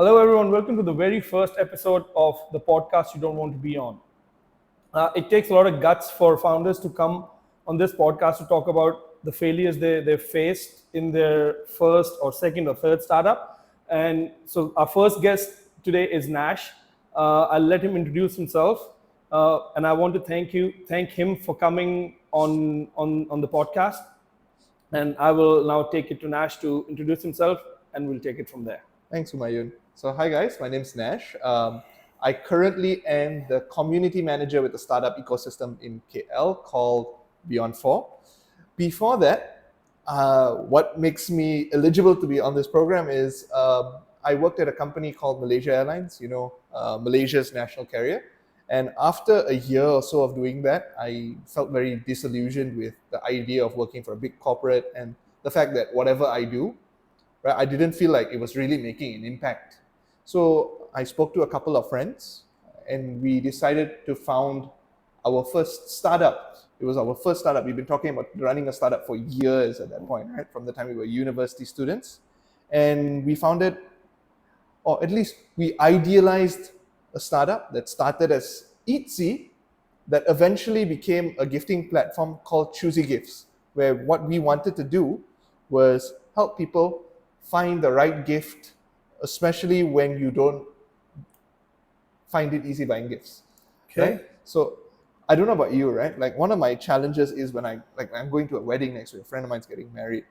Hello, everyone. Welcome to the very first episode of the podcast you don't want to be on. It takes a lot of guts for founders to come on this podcast to talk about the failures they faced in their first or second or third startup. And so, our first guest today is Nash. I'll let him introduce himself, and I want to thank him for coming on the podcast. And I will now take it to Nash to introduce himself, and we'll take it from there. Thanks, Humayun. So, hi guys, my name's Nash. I currently am the community manager with the startup ecosystem in KL called Beyond 4. Before that, what makes me eligible to be on this program is I worked at a company called Malaysia Airlines, Malaysia's national carrier. And after a year or so of doing that, I felt very disillusioned with the idea of working for a big corporate and the fact that whatever I do, right, I didn't feel like it was really making an impact. So I spoke to a couple of friends and we decided to found our first startup. It was our first startup. We've been talking about running a startup for years at that point, right? From the time we were university students. And we founded, or at least we idealized a startup that started as Eastsy that eventually became a gifting platform called Chuzzy Gifts, where what we wanted to do was help people find the right gift, especially when you don't find it easy buying gifts. Okay. Right? So I don't know about you, right? Like one of my challenges is when I'm going to a wedding next week, a friend of mine's getting married,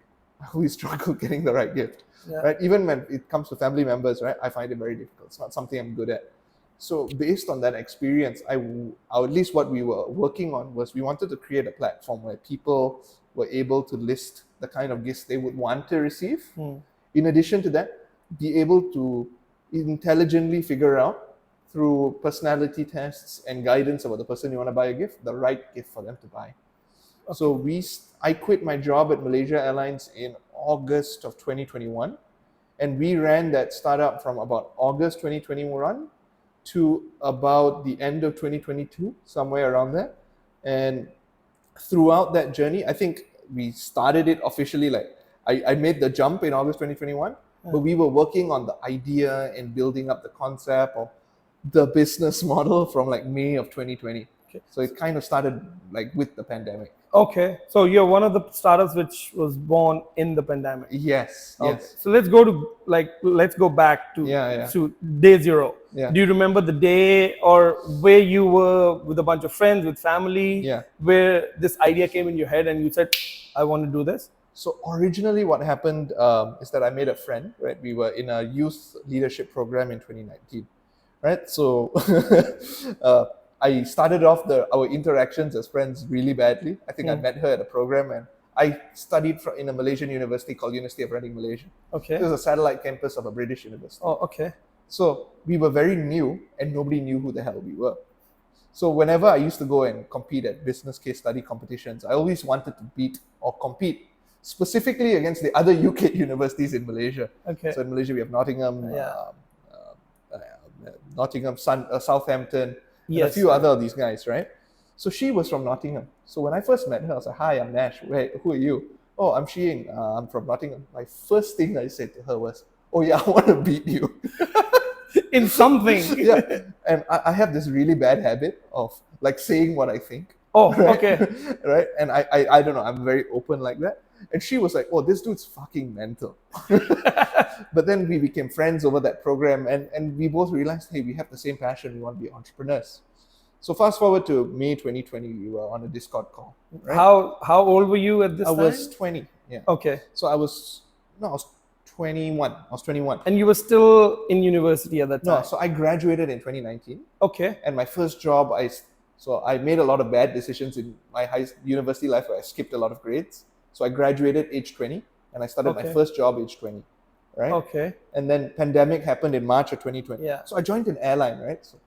I always struggle getting the right gift. Yeah. Right? Even when it comes to family members, right? I find it very difficult. It's not something I'm good at. So based on that experience, at least what we were working on was we wanted to create a platform where people were able to list the kind of gifts they would want to receive. In addition to that, be able to intelligently figure out through personality tests and guidance about the person you want to buy a gift, the right gift for them to buy. Okay. So I quit my job at Malaysia Airlines in August of 2021, and we ran that startup from about August 2021 to about the end of 2022, somewhere around there. And throughout that journey, I think we started it officially, like I made the jump in August 2021, but we were working on the idea and building up the concept of the business model from like May of 2020. Okay. So it kind of started like with the pandemic. Okay, so you're one of the startups which was born in the pandemic. Yes. Okay. Yes. So let's go back to day zero. Yeah. Do you remember the day or where you were with a bunch of friends, with family, where this idea came in your head and you said, I want to do this? So originally what happened is that I made a friend, right? We were in a youth leadership program in 2019, right? So I started off our interactions as friends really badly. I think I met her at a program and I studied in a Malaysian university called University of Reading, Malaysia. Okay. It was a satellite campus of a British university. Oh, okay. So we were very new and nobody knew who the hell we were. So whenever I used to go and compete at business case study competitions, I always wanted to beat or compete specifically against the other UK universities in Malaysia. Okay. So in Malaysia we have Nottingham, Southampton, and a few other of these guys, right? So she was from Nottingham. So when I first met her, I was like, hi, I'm Nash. Who are you? Oh, I'm Shiying. I'm from Nottingham. My first thing I said to her was, oh yeah, I want to beat you. In something. Yeah. And I have this really bad habit of like saying what I think. Oh, right? okay. Right? And I don't know, I'm very open like that. And she was like, oh, this dude's fucking mental. But then we became friends over that program and we both realized, hey, we have the same passion. We want to be entrepreneurs. So fast forward to May 2020, we were on a Discord call. Right? How old were you at this time? I was 20. Yeah. Okay. So I was 21. I was 21. And you were still in university at that time? No, so I graduated in 2019. Okay. And my first job, I made a lot of bad decisions in my university life where I skipped a lot of grades. So I graduated age 20 and I started my first job age 20, right? Okay. And then pandemic happened in March of 2020. Yeah. So I joined an airline, right? So,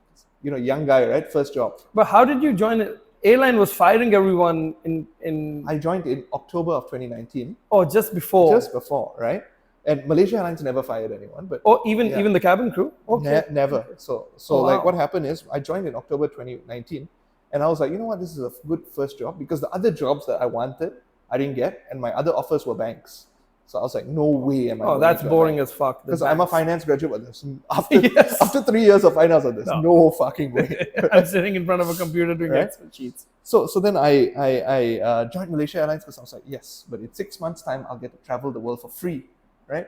young guy, right? First job. But how did you join it? Airline was firing everyone in... I joined in October of 2019. Oh, just before? Just before, right? And Malaysia Airlines never fired anyone. But even the cabin crew? Okay. Never. So what happened is I joined in October 2019 and I was like, you know what? This is a good first job because the other jobs that I wanted, I didn't get, and my other offers were banks. So I was like, no way am I Oh, going that's to boring Airlines. as fuck. the Because I'm a banks. finance graduate, but after Yes. after 3 years of finance, there's no fucking way. I'm sitting in front of a computer doing Right? Excel sheets. So then I joined Malaysia Airlines because I was like, yes, but in 6 months' time, I'll get to travel the world for free, right?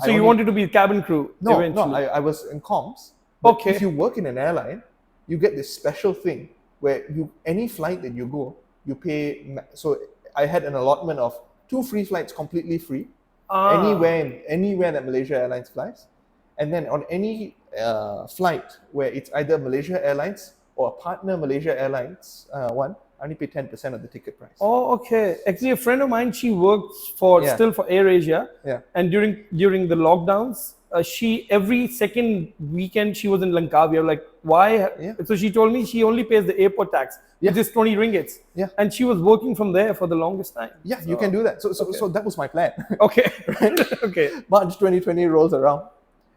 So you wanted to be cabin crew No, eventually? I was in comms. But Okay. if you work in an airline, you get this special thing where any flight that you go, you pay. So I had an allotment of 2 free flights, completely free, anywhere that Malaysia Airlines flies, and then on any flight where it's either Malaysia Airlines or a partner Malaysia Airlines one, I only pay 10% of the ticket price. Oh, okay. Actually, a friend of mine, she works for Yeah. still for AirAsia. Yeah. And during the lockdowns, she every second weekend she was in Langkawi. I'm like, why? Yeah. So she told me she only pays the airport tax, Yeah. which is 20 ringgits. Yeah. And she was working from there for the longest time. Yeah, you can do that. So that was my plan. Okay. Okay. March 2020 rolls around,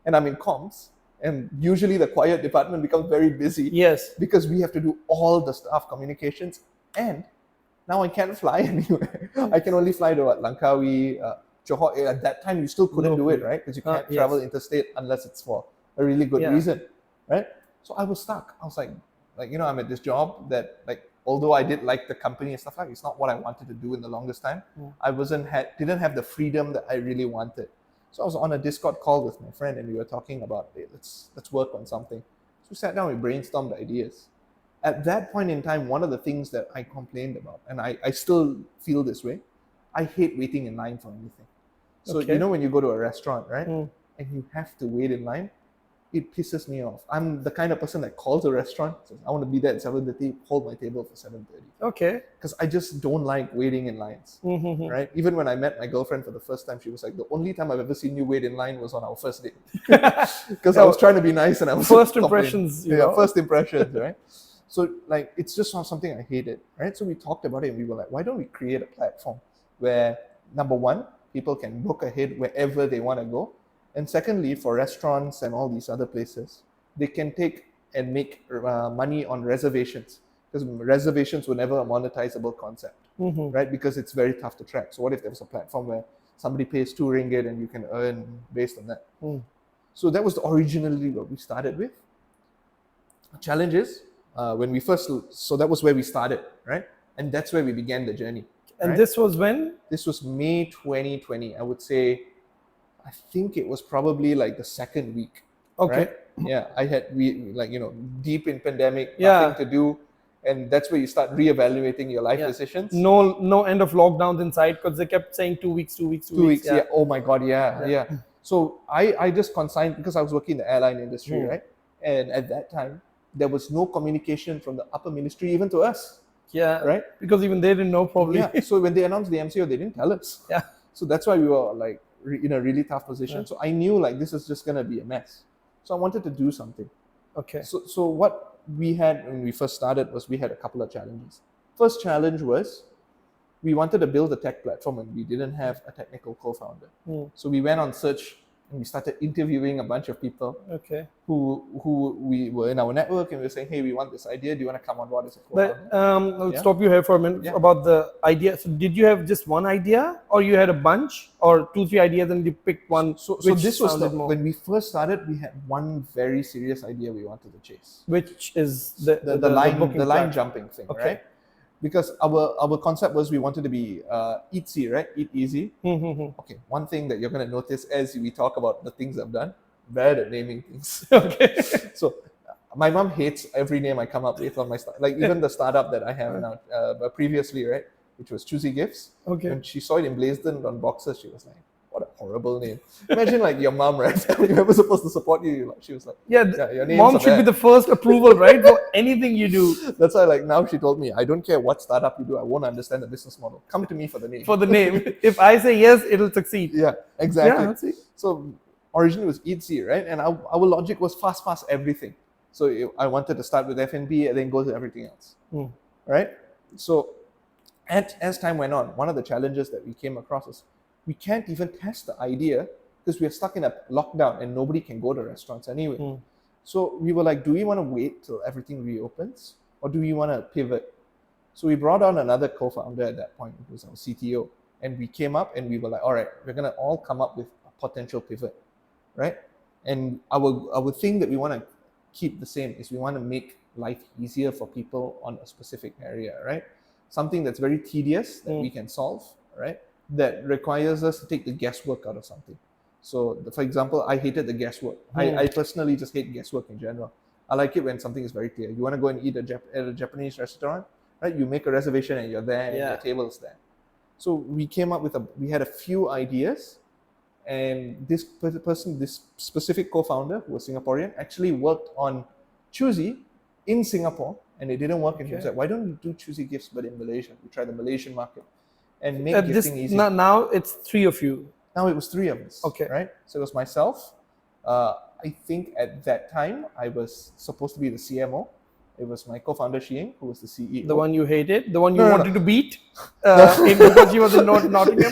and I'm in comms, and usually the quiet department becomes very busy. Yes. Because we have to do all the staff communications, and now I can't fly anywhere. I can only fly to Langkawi, Johor. At that time, you still couldn't do it, right? Because you can't travel Yes. interstate unless it's for a really good Yeah. reason, right? So I was stuck. I was like, I'm at this job that, although I did like the company and stuff like, it's not what I wanted to do in the longest time. I didn't have the freedom that I really wanted. So I was on a Discord call with my friend, and we were talking about, hey, let's work on something. So we sat down, we brainstormed ideas. At that point in time, one of the things that I complained about, and I still feel this way, I hate waiting in line for anything. So Okay. when you go to a restaurant, right, and you have to wait in line, it pisses me off. I'm the kind of person that calls a restaurant, says, I want to be there at 7:30, hold my table for 7:30. Okay. Because I just don't like waiting in lines, right? Even when I met my girlfriend for the first time, she was like, the only time I've ever seen you wait in line was on our first date. Because I was trying to be nice and I was First complaining. impressions, you know. First impressions, right? So it's just not something I hated, right? So we talked about it and we were like, why don't we create a platform where, number one, people can book ahead wherever they want to go. And secondly, for restaurants and all these other places, they can take and make money on reservations, because reservations were never a monetizable concept, right? Because it's very tough to track. So what if there was a platform where somebody pays 2 ringgit and you can earn based on that? So that was originally what we started with. The challenge is, so that was where we started, right? And that's where we began the journey. And right? this was when? This was May 2020. I would say, I think it was probably like the second week. Okay. Right? Yeah, deep in pandemic, nothing to do. And that's where you start reevaluating your life decisions. No end of lockdowns in sight, because they kept saying 2 weeks. 2 weeks, yeah. Oh my God, yeah. So I just consigned, because I was working in the airline industry, right? And at that time, there was no communication from the upper ministry even to us. Yeah. Right? Because even they didn't know probably. Yeah. So when they announced the MCO, they didn't tell us. Yeah. So that's why we were like in a really tough position. So I knew like this is just gonna be a mess. So I wanted to do something. Okay. So what we had when we first started was we had a couple of challenges. First challenge was we wanted to build a tech platform and we didn't have a technical co-founder. So we went on search and we started interviewing a bunch of people who we were in our network, and we were saying, hey, we want this idea. Do you want to come on board as a co-founder? But I'll stop you here for a minute about the idea. So did you have just one idea, or you had a bunch, or 2-3 ideas and you picked one? So this was when we first started, we had one very serious idea we wanted to chase. Which is the line jumping thing, right? Because our concept was we wanted to be Eastsy, right? Eat easy. Okay, one thing that you're going to notice as we talk about the things I've done, bad at naming things. Okay. So my mom hates every name I come up with on my even the startup that I have now previously, right? Which was Chuzzy Gifts. Okay. When she saw it emblazoned on boxes, she was like, what a horrible name. Imagine like your mom, right? Whoever's supposed to support you, she was like, your names mom should be the first approval, right? For anything you do. That's why now she told me, I don't care what startup you do, I won't understand the business model. Come to me for the name. For the name. If I say yes, it'll succeed. Yeah, exactly. Yeah, so originally it was Eastsy, right? And our logic was fast everything. So I wanted to start with F&B and then go to everything else, right? So as time went on, one of the challenges that we came across is we can't even test the idea because we're stuck in a lockdown and nobody can go to restaurants anyway. So we were like, do we want to wait till everything reopens, or do we want to pivot? So we brought on another co-founder at that point, who was our CTO. And we came up and we were like, all right, we're gonna all come up with a potential pivot, right? And our thing that we want to keep the same is we want to make life easier for people on a specific area, right? Something that's very tedious that we can solve, right? That requires us to take the guesswork out of something. So, for example, I hated the guesswork. I personally just hate guesswork in general. I like it when something is very clear. You want to go and eat at a Japanese restaurant, right? You make a reservation and you're there, and your table is there. So we came up with we had a few ideas, and this person, this specific co-founder who was Singaporean, actually worked on Chuzzy in Singapore, and it didn't work. And he was like, why don't you do Chuzzy Gifts but in Malaysia? We try the Malaysian market and make gifting easy. Now it's 3 of you. Now it was 3 of us. Okay. Right? So it was myself. I think at that time I was supposed to be the CMO. It was my co-founder Shiying, who was the CEO. The one you hated, the one you wanted to beat, because you was in Nottingham.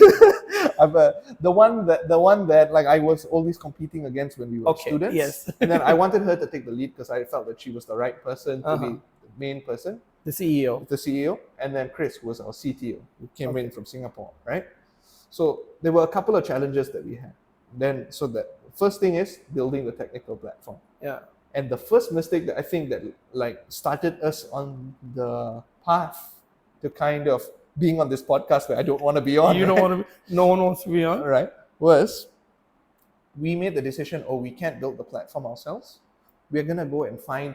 The one that like I was always competing against when we were students. Yes. And then I wanted her to take the lead because I felt that she was the right person to be the main person. The CEO. And then Chris, who was our CTO, who came in from Singapore, right? So there were a couple of challenges that we had. Then, so the first thing is building the technical platform. Yeah. And the first mistake that I think that like started us on the path to kind of being on this podcast where I don't want to be on. You don't want to. No one wants to be on. Right. Was we made the decision, we can't build the platform ourselves. We're gonna go and find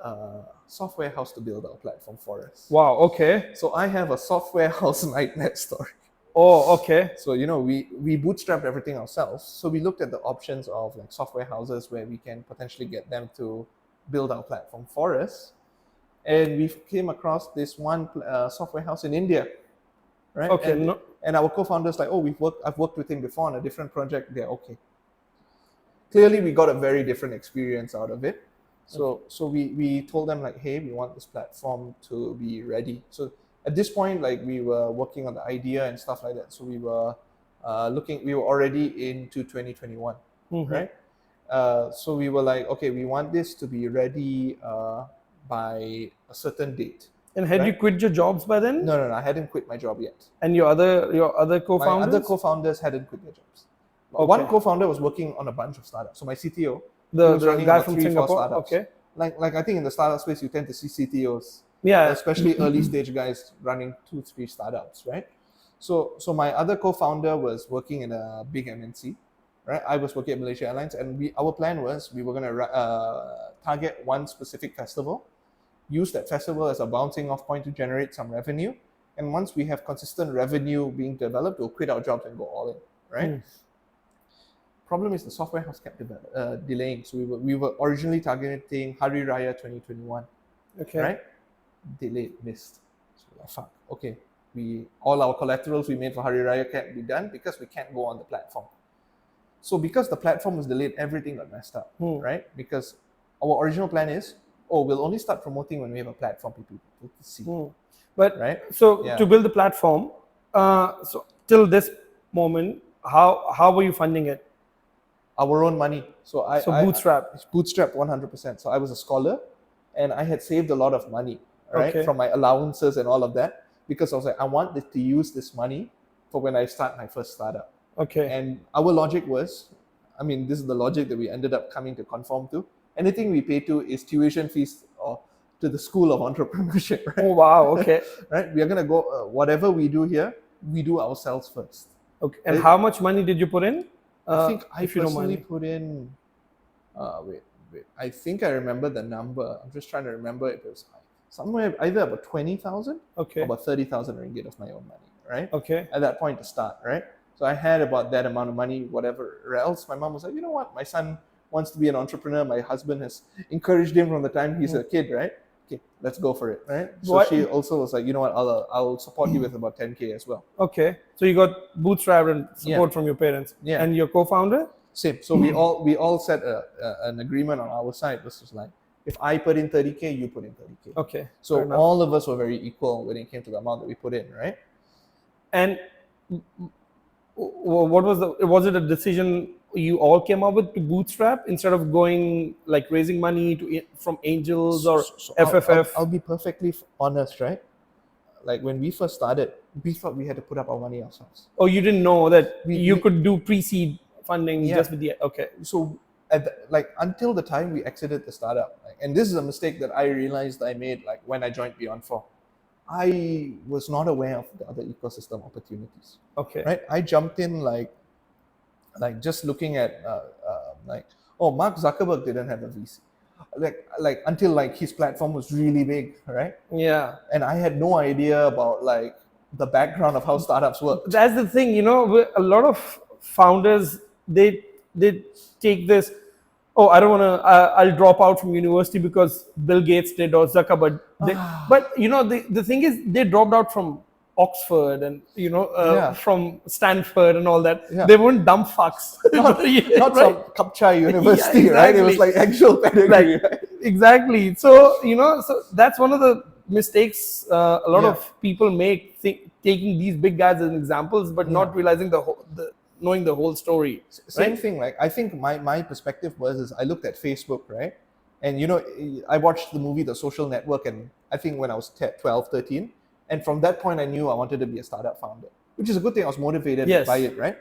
a software house to build our platform for us. Wow. Okay. So I have a software house nightmare story. Oh, okay. So we bootstrapped everything ourselves. So we looked at the options of like software houses where we can potentially get them to build our platform for us, and we came across this one software house in India, right? Okay. And our co-founders like, I've worked with him before on a different project. They're okay. Clearly, we got a very different experience out of it. So we told them like, hey, we want this platform to be ready. So at this point, like we were working on the idea and stuff like that. So we were we were already into 2021, right? So we were like, okay, we want this to be ready by a certain date. And had you quit your jobs by then? No, I hadn't quit my job yet. And your other co-founders? My other co-founders hadn't quit their jobs. Okay. One co-founder was working on a bunch of startups. So my CTO, the guy from Singapore. Okay. Like I think in the startup space, you tend to see CTOs. Yeah. Especially early stage guys running 2-3 startups, right? So my other co-founder was working in a big MNC, right? I was working at Malaysian Airlines, and our plan was we were going to target one specific festival, use that festival as a bouncing off point to generate some revenue, and once we have consistent revenue being developed, we'll quit our jobs and go all in, right? Problem is the software house kept delaying. So we were originally targeting Hari Raya 2021, right? Delayed, missed. So we're like, fuck, okay. All our collaterals we made for Hari Raya can't be done because we can't go on the platform. So because the platform was delayed, everything got messed up, right? Because our original plan is, we'll only start promoting when we have a platform people to see. But right? So to build the platform, so till this moment, how were you funding it? Our own money. So Bootstrap. Bootstrap 100%. So I was a scholar, and I had saved a lot of money, right, from my allowances and all of that, because I was like, I want to use this money for when I start my first startup. Okay. And our logic was, this is the logic that we ended up coming to conform to. Anything we pay to is tuition fees or to the school of entrepreneurship. Right? Oh wow. Okay. Right. We are gonna go. Whatever we do here, we do ourselves first. Okay. And how much money did you put in? I think I personally put in. Wait. I think I remember the number. I'm just trying to remember if it was somewhere either about 20,000 or about 30,000 ringgit of my own money. Right. Okay. At that point to start. Right. So I had about that amount of money. Whatever else, my mom was like, you know what, my son wants to be an entrepreneur. My husband has encouraged him from the time he's a kid, right? Okay, let's go for it, right? So she also was like, you know what, I'll support you with about 10K as well. Okay, so you got bootstrap and support from your parents. Yeah. And your co-founder? Same. So we all set an agreement on our side. This was like, if I put in 30K, you put in 30K. Okay. So all of us were very equal when it came to the amount that we put in, right? And what was it a decision you all came up with to bootstrap instead of going like raising money from angels or FFF? I'll be perfectly honest, right? like when we first started, we thought we had to put up our money ourselves. Oh, you didn't know that you we- could do pre-seed funding Yeah. just with the okay. So until the time we exited the startup, and this is a mistake that I realized I made like when I joined Beyond 4. I was not aware of the other ecosystem opportunities. Okay. Right? I jumped in like just looking at like, oh, Mark Zuckerberg didn't have a VC, like until like his platform was really big, right? Yeah. And I had no idea about like the background of how startups work. That's the thing, a lot of founders, they take this, oh, I don't want to, I'll drop out from university because Bill Gates did or Zuckerberg did. But the thing is, they dropped out from Oxford and Yeah. from Stanford and all that. Yeah. They weren't dumb fucks. Not right? some Kapcha University, Yeah, right? It was exactly. like actual pedigree, Like, right? exactly. So so that's one of the mistakes a lot Yeah. of people make, taking these big guys as examples, but not realizing knowing the whole story. Same right? thing. Like I think my perspective is I looked at Facebook, right? And I watched the movie The Social Network, and I think when I was 12, 13, and from that point I knew I wanted to be a startup founder, which is a good thing. I was motivated Yes. by it, right?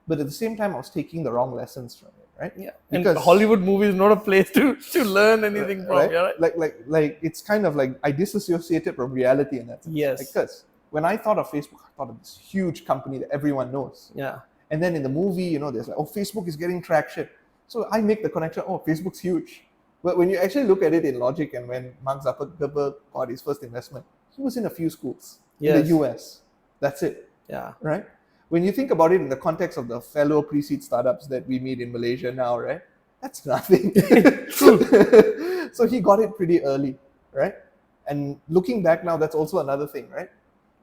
But at the same time, I was taking the wrong lessons from it, right? Yeah. Because And Hollywood movie is not a place to learn anything from. right? Yeah, right? Like it's kind of like I disassociated from reality in that sense. Yes. Because when I thought of Facebook, I thought of this huge company that everyone knows. Yeah. And then in the movie, there's like, oh, Facebook is getting traction. So I make the connection, oh, Facebook's huge. But when you actually look at it in logic, and when Mark Zuckerberg got his first investment, he was in a few schools in the Yes. US. That's it, Yeah. right? When you think about it in the context of the fellow pre-seed startups that we meet in Malaysia now, right? That's nothing. True. So he got it pretty early, right? And looking back now, that's also another thing, right?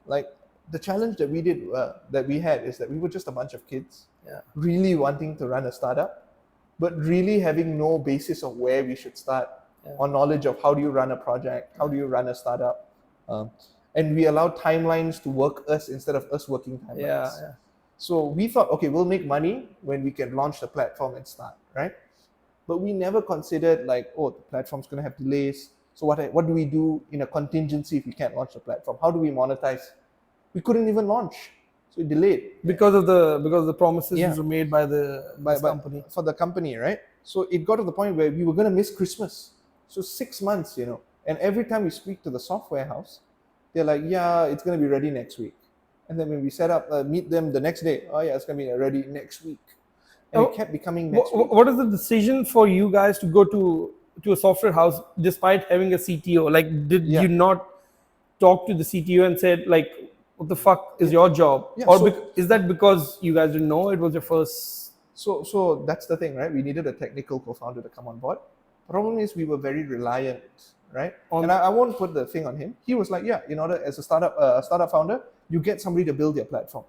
Like the challenge that we had is that we were just a bunch of kids, Yeah. really wanting to run a startup, but really having no basis of where we should start, or knowledge of how do you run a project, how do you run a startup, and we allowed timelines to work us instead of us working timelines. Yeah. So we thought, okay, we'll make money when we can launch the platform and start, right? But we never considered like, oh, the platform's going to have delays. So what do we do in a contingency if we can't launch the platform? How do we monetize? We couldn't even launch, so it delayed Because of the promises Yeah. which were made by this company. for the company, right? So it got to the point where we were going to miss Christmas. So 6 months, and every time we speak to the software house, they're like, yeah, it's going to be ready next week. And then when we set up, meet them the next day, oh yeah, it's going to be ready next week. And it kept becoming next week. What is the decision for you guys to go to a software house despite having a CTO? Like, did Yeah. you not talk to the CTO and said like, what the fuck is your job? Yeah, Or so- is that because you guys didn't know it was your first? So that's the thing, right? We needed a technical co-founder to come on board. Problem is we were very reliant, right? And I won't put the thing on him. He was like, yeah, in order as a startup founder, you get somebody to build your platform.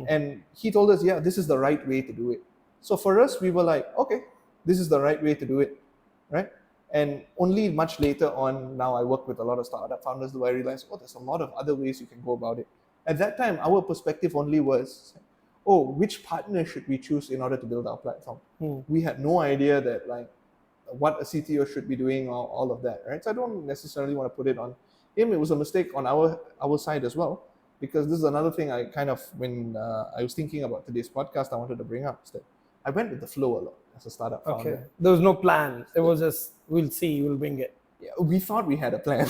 And he told us, yeah, this is the right way to do it. So for us, we were like, okay, this is the right way to do it, right? And only much later on, now I work with a lot of startup founders, do I realize, oh, there's a lot of other ways you can go about it. At that time, our perspective only was, oh, which partner should we choose in order to build our platform? We had no idea that like what a CTO should be doing or all of that, right? So I don't necessarily want to put it on him. It was a mistake on our side as well, because this is another thing I kind of, when I was thinking about today's podcast, I wanted to bring up is that I went with the flow a lot as a startup founder. Okay, there was no plan. It was just, we'll see, we'll bring it. Yeah, we thought we had a plan.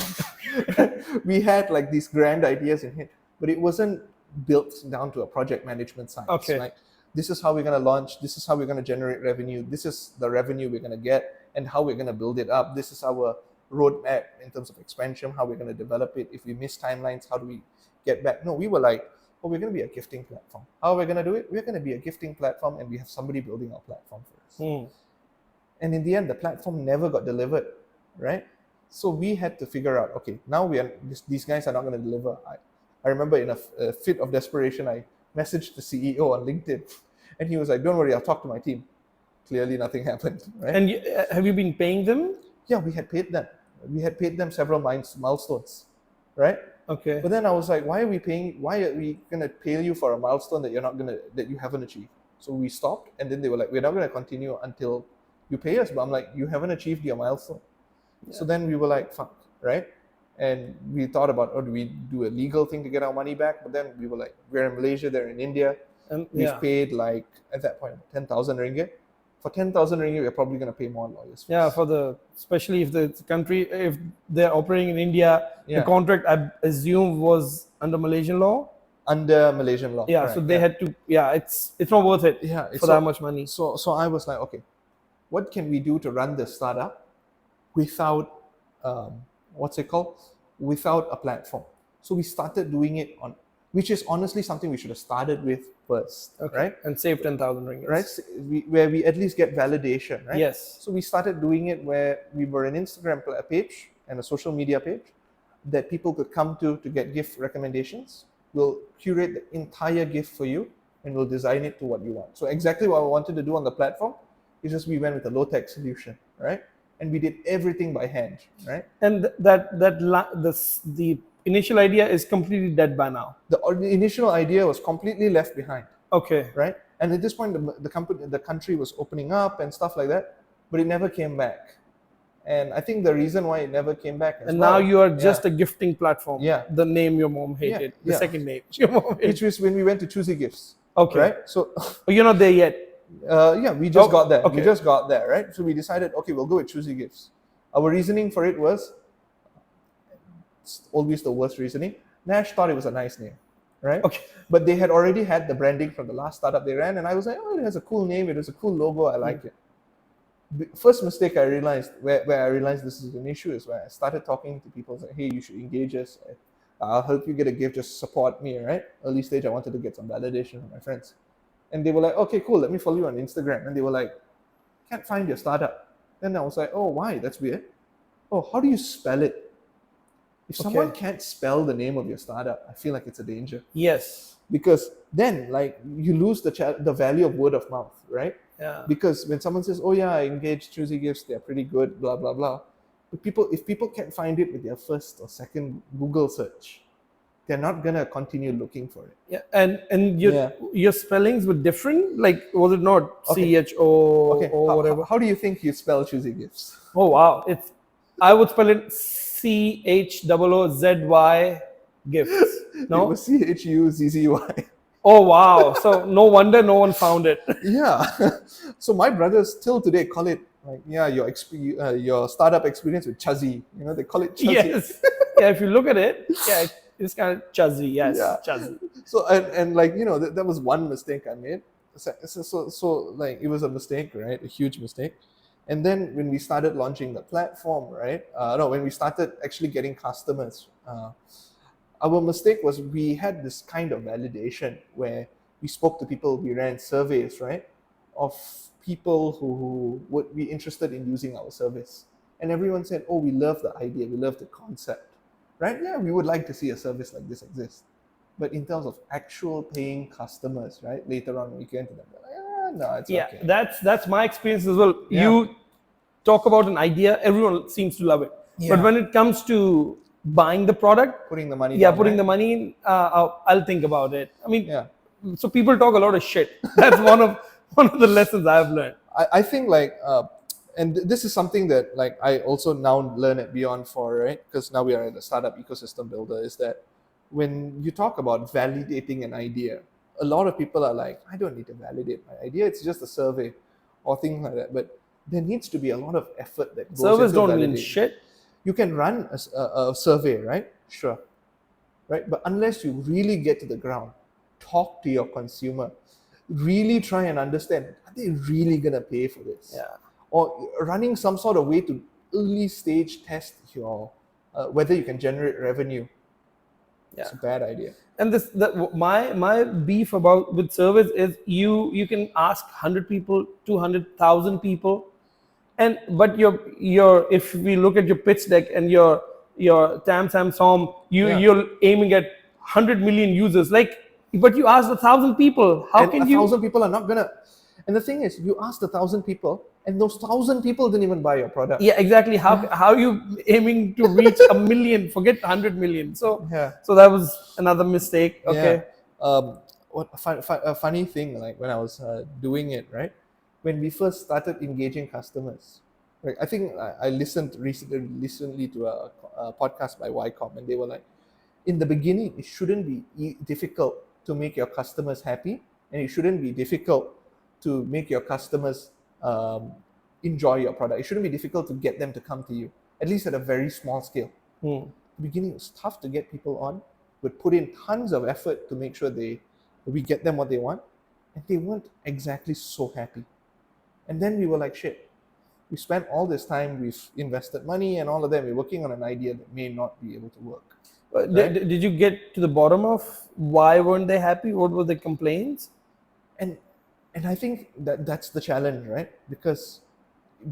We had like these grand ideas in head, but it wasn't built down to a project management science. Okay. Like, this is how we're going to launch. This is how we're going to generate revenue. This is the revenue we're going to get and how we're going to build it up. This is our roadmap in terms of expansion, how we're going to develop it. If we miss timelines, how do we get back? No, we were like, oh, we're going to be a gifting platform. How are we going to do it? We're going to be a gifting platform, and we have somebody building our platform for us. And in the end, the platform never got delivered, right? So we had to figure out, okay, now these guys are not going to deliver. I remember in a fit of desperation, I messaged the CEO on LinkedIn, and he was like, don't worry, I'll talk to my team. Clearly nothing happened, right? And have you been paying them? Yeah, we had paid them. We had paid them several milestones, right? Okay. But then I was like, why are we going to pay you for a milestone that you haven't achieved? So we stopped, and then they were like, we're not going to continue until you pay us. But I'm like, you haven't achieved your milestone. Yeah. So then we were like, fuck, right? And we thought about, oh, do we do a legal thing to get our money back? But then we were like, we're in Malaysia, they're in India. And We've paid like, at that point, 10,000 ringgit. For 10,000 ringgit, we're probably going to pay more lawyers fees. Yeah, especially if the country, if they're operating in India, the contract I assume was under Malaysian law. Under Malaysian law. Yeah, correct, so they had to. Yeah, it's not worth it. For that much money. So I was like, okay, what can we do to run this startup without without a platform? So we started doing it on, which is honestly something we should have started with first, right? And save 10,000 ringgit. Right, where we at least get validation, right? Yes. So we started doing it where we were an Instagram page and a social media page that people could come to get gift recommendations. We'll curate the entire gift for you and we'll design it to what you want. So exactly what I wanted to do on the platform is just we went with a low-tech solution, right? And we did everything by hand, right? And the initial idea is completely dead by now. The initial idea was completely left behind. Okay. Right? And at this point, the country was opening up and stuff like that, but it never came back. And I think the reason why it never came back as now you are just a gifting platform. Yeah. The name your mom hated. The second name your mom hated. Which was when we went to Chuzzy Gifts. Okay. Right? So you're not there yet. We just got there. Okay. We just got there, right? So we decided, okay, we'll go with Chuzzy Gifts. Our reasoning for it was, it's always the worst reasoning. Nash thought it was a nice name, right? Okay. But they had already had the branding from the last startup they ran, and I was like, oh, it has a cool name, it has a cool logo, I like it. The first mistake I realized, where I realized this is an issue, is where I started talking to people, like, hey, you should engage us. I'll help you get a gift, just support me, right? Early stage, I wanted to get some validation from my friends. And they were like, okay, cool, let me follow you on Instagram. And they were like, can't find your startup. Then I was like, oh, why? That's weird. Oh, how do you spell it? If someone can't spell the name of your startup, I feel like it's a danger. Yes. Because then, like, you lose the value of word of mouth, right? Yeah. Because when someone says, oh yeah, I engaged Chuzzy Gifts, they're pretty good, blah, blah, blah. But if people can't find it with their first or second Google search, they're not gonna continue looking for it. Yeah, and your spellings were different. Like, was it not CHO or whatever? How do you think you spell Chuzzy Gifts? Oh wow, I would spell it CHOOZY Gifts. No, it was CHUZZY. Oh wow! So no wonder no one found it. Yeah. So my brothers still today call it like, your startup experience with Chuzzy. You know, they call it Chuzzy. Yes. Yeah. If you look at it, it's kind of Chuzzy. Yes. Yeah. Chuzzy. So and like, you know, that was one mistake I made. So like, it was a mistake, right? A huge mistake. And then when we started launching the platform, right? When we started actually getting customers, our mistake was we had this kind of validation where we spoke to people, we ran surveys, right, of people who would be interested in using our service. And everyone said, oh, we love the idea, we love the concept, right? Yeah, we would like to see a service like this exist. But in terms of actual paying customers, right, later on we get into them, like, no, it's okay. That's my experience as well. Yeah. You talk about an idea, everyone seems to love it. Yeah. But when it comes to buying the product, putting the money the money in, I'll think about it. I mean, so people talk a lot of shit. That's one of the lessons I've learned. I think like and this is something that like I also now learn at Beyond4, right? Because now we are in the startup ecosystem builder, is that when you talk about validating an idea, a lot of people are like, I don't need to validate my idea, it's just a survey or things like that. But there needs to be a lot of effort that goes Surveys into don't validating. Mean shit. You can run a survey, right? Sure. Right? But unless you really get to the ground, talk to your consumer, really try and understand, are they really going to pay for this? Yeah. Or running some sort of way to early stage test your whether you can generate revenue. Yeah. It's a bad idea. And my beef with surveys is you can ask 100 people, 200,000 people, but your if we look at your pitch deck and your Tam Sam Som, you're aiming at 100 million users. Like, but you asked 1,000 people. How can you? 1,000 people are not gonna. And the thing is, you asked 1,000 people, and those 1,000 people didn't even buy your product. Yeah, exactly. How are you aiming to reach 1 million? Forget 100 million. So that was another mistake. Okay. Yeah. A funny thing, like when I was doing it, right? When we first started engaging customers, Right? I think I listened recently to a podcast by Ycom, and they were like, in the beginning, it shouldn't be difficult to make your customers happy, and it shouldn't be difficult to make your customers enjoy your product. It shouldn't be difficult to get them to come to you, at least at a very small scale. Hmm. The beginning, it was tough to get people on. We'd put in tons of effort to make sure we get them what they want, and they weren't exactly so happy. And then we were like, shit, we spent all this time, we've invested money and all of that, we're working on an idea that may not be able to work. Right? Did you get to the bottom of why weren't they happy? What were the complaints? And I think that's the challenge, right? Because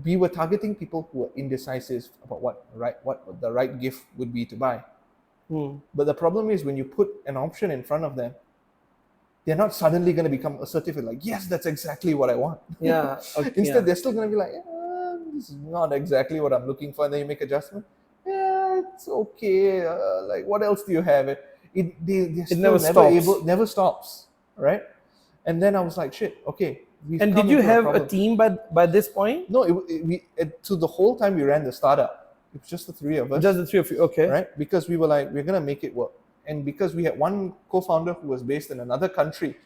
we were targeting people who were indecisive about what the right gift would be to buy. But the problem is, when you put an option in front of them, they're not suddenly going to become assertive and like, yes, that's exactly what I want. Yeah. Okay, Instead, they're still going to be like, this is not exactly what I'm looking for. And then you make adjustment. Yeah, it's okay. Like, what else do you have? They're still never stops, right? And then I was like, shit, okay. And did you have a team by this point? No, to the whole time we ran the startup, it was just the three of us. Just the three of you, okay. Right? Because we were like, we're going to make it work. And because we had one co-founder who was based in another country,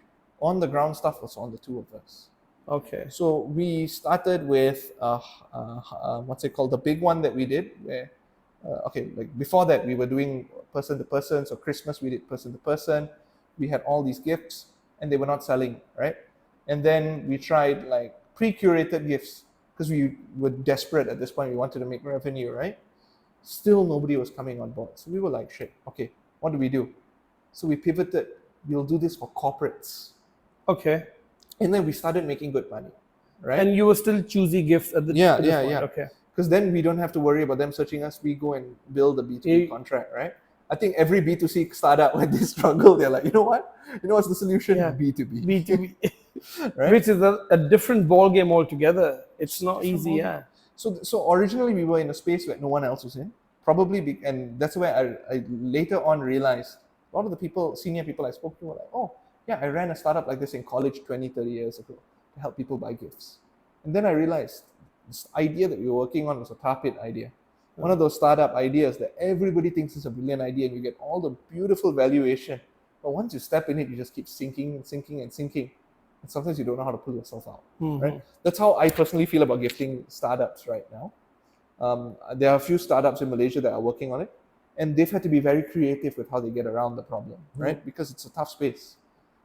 on the ground stuff was on the two of us. Okay. So we started with, what's it called? The big one that we did where, like before that we were doing person to person. So Christmas we did person to person. We had all these gifts and they were not selling, right? And then we tried like pre-curated gifts because we were desperate at this point. We wanted to make revenue, right? Still nobody was coming on board. So we were like, shit, okay, what do we do? So we pivoted. We'll do this for corporates. Okay. And then we started making good money, right? And you were still Chuzzy Gifts at the point. Okay. Because then we don't have to worry about them searching us. We go and build a B2B contract, right? I think every B2C startup, when they struggle, they're like, you know what? You know what's the solution? Yeah. B2B. B2B. Right? Which is a different ball game altogether. It's not easy, yeah. So originally we were in a space where no one else was in. Probably, and that's where I later on realized a lot of the senior people I spoke to were like, oh, yeah, I ran a startup like this in college 20, 30 years ago to help people buy gifts. And then I realized this idea that we were working on was a tar pit idea. One of those startup ideas that everybody thinks is a brilliant idea and you get all the beautiful valuation. But once you step in it, you just keep sinking and sinking and sinking. And sometimes you don't know how to pull yourself out, right? That's how I personally feel about gifting startups right now. There are a few startups in Malaysia that are working on it. And they've had to be very creative with how they get around the problem, right? Because it's a tough space.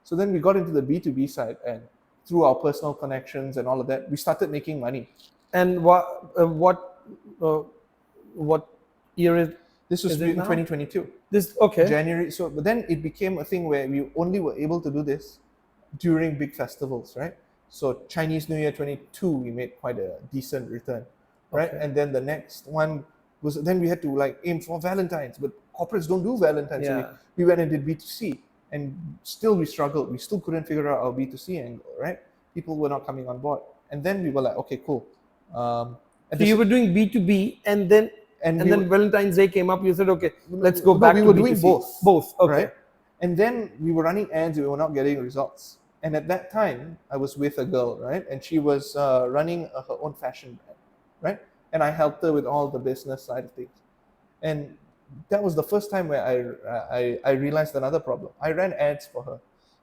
So then we got into the B2B side, and through our personal connections and all of that, we started making money. And what year is this? Was in 2022. This okay. January. So, but then it became a thing where we only were able to do this during big festivals, right? So Chinese New Year 22, we made quite a decent return, right? Okay. And then the next one was then we had to like aim for Valentine's, but corporates don't do Valentine's. Yeah. So we went and did B2C. And still we struggled. We still couldn't figure out our B2C angle, right? People were not coming on board. And then we were like, okay, cool. So you were doing B2B and then Valentine's Day came up. You said, okay, let's go back to B2C. We were doing both. Both, okay. Right? And then we were running ads. We were not getting results. And at that time, I was with a girl, right? And she was running her own fashion brand, right? And I helped her with all the business side of things. And that was the first time where I realized another problem. I ran ads for her.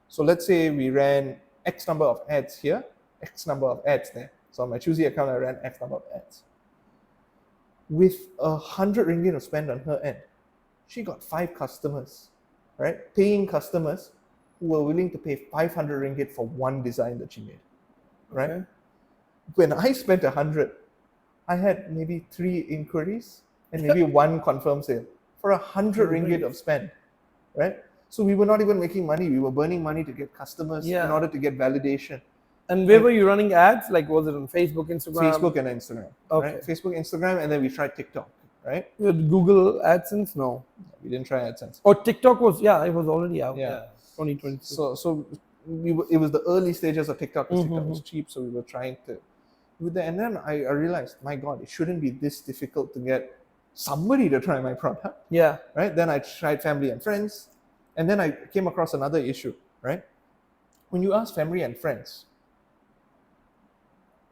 So let's say we ran X number of ads here, X number of ads there. So on my Chuzzy account, I ran X number of ads. With 100 ringgit of spend on her end, she got 5 customers, right? Paying customers who were willing to pay 500 ringgit for one design that she made, right? Okay. When I spent 100, I had maybe 3 inquiries and maybe 1 confirmed sale for 100 ringgit of spend, right? So we were not even making money. We were burning money to get customers in order to get validation. And where were you running ads? Like, was it on Facebook, Instagram? Facebook and Instagram, right? Facebook, Instagram, and then we tried TikTok, right? You had Google AdSense? No. We didn't try AdSense. Oh, TikTok was, it was already out. Yeah. 2022. So it was the early stages of TikTok because TikTok was cheap. So we were trying to with that. And then I realized, my God, it shouldn't be this difficult to get somebody to try my product. Yeah. Right. Then I tried family and friends. And then I came across another issue, right? When you ask family and friends,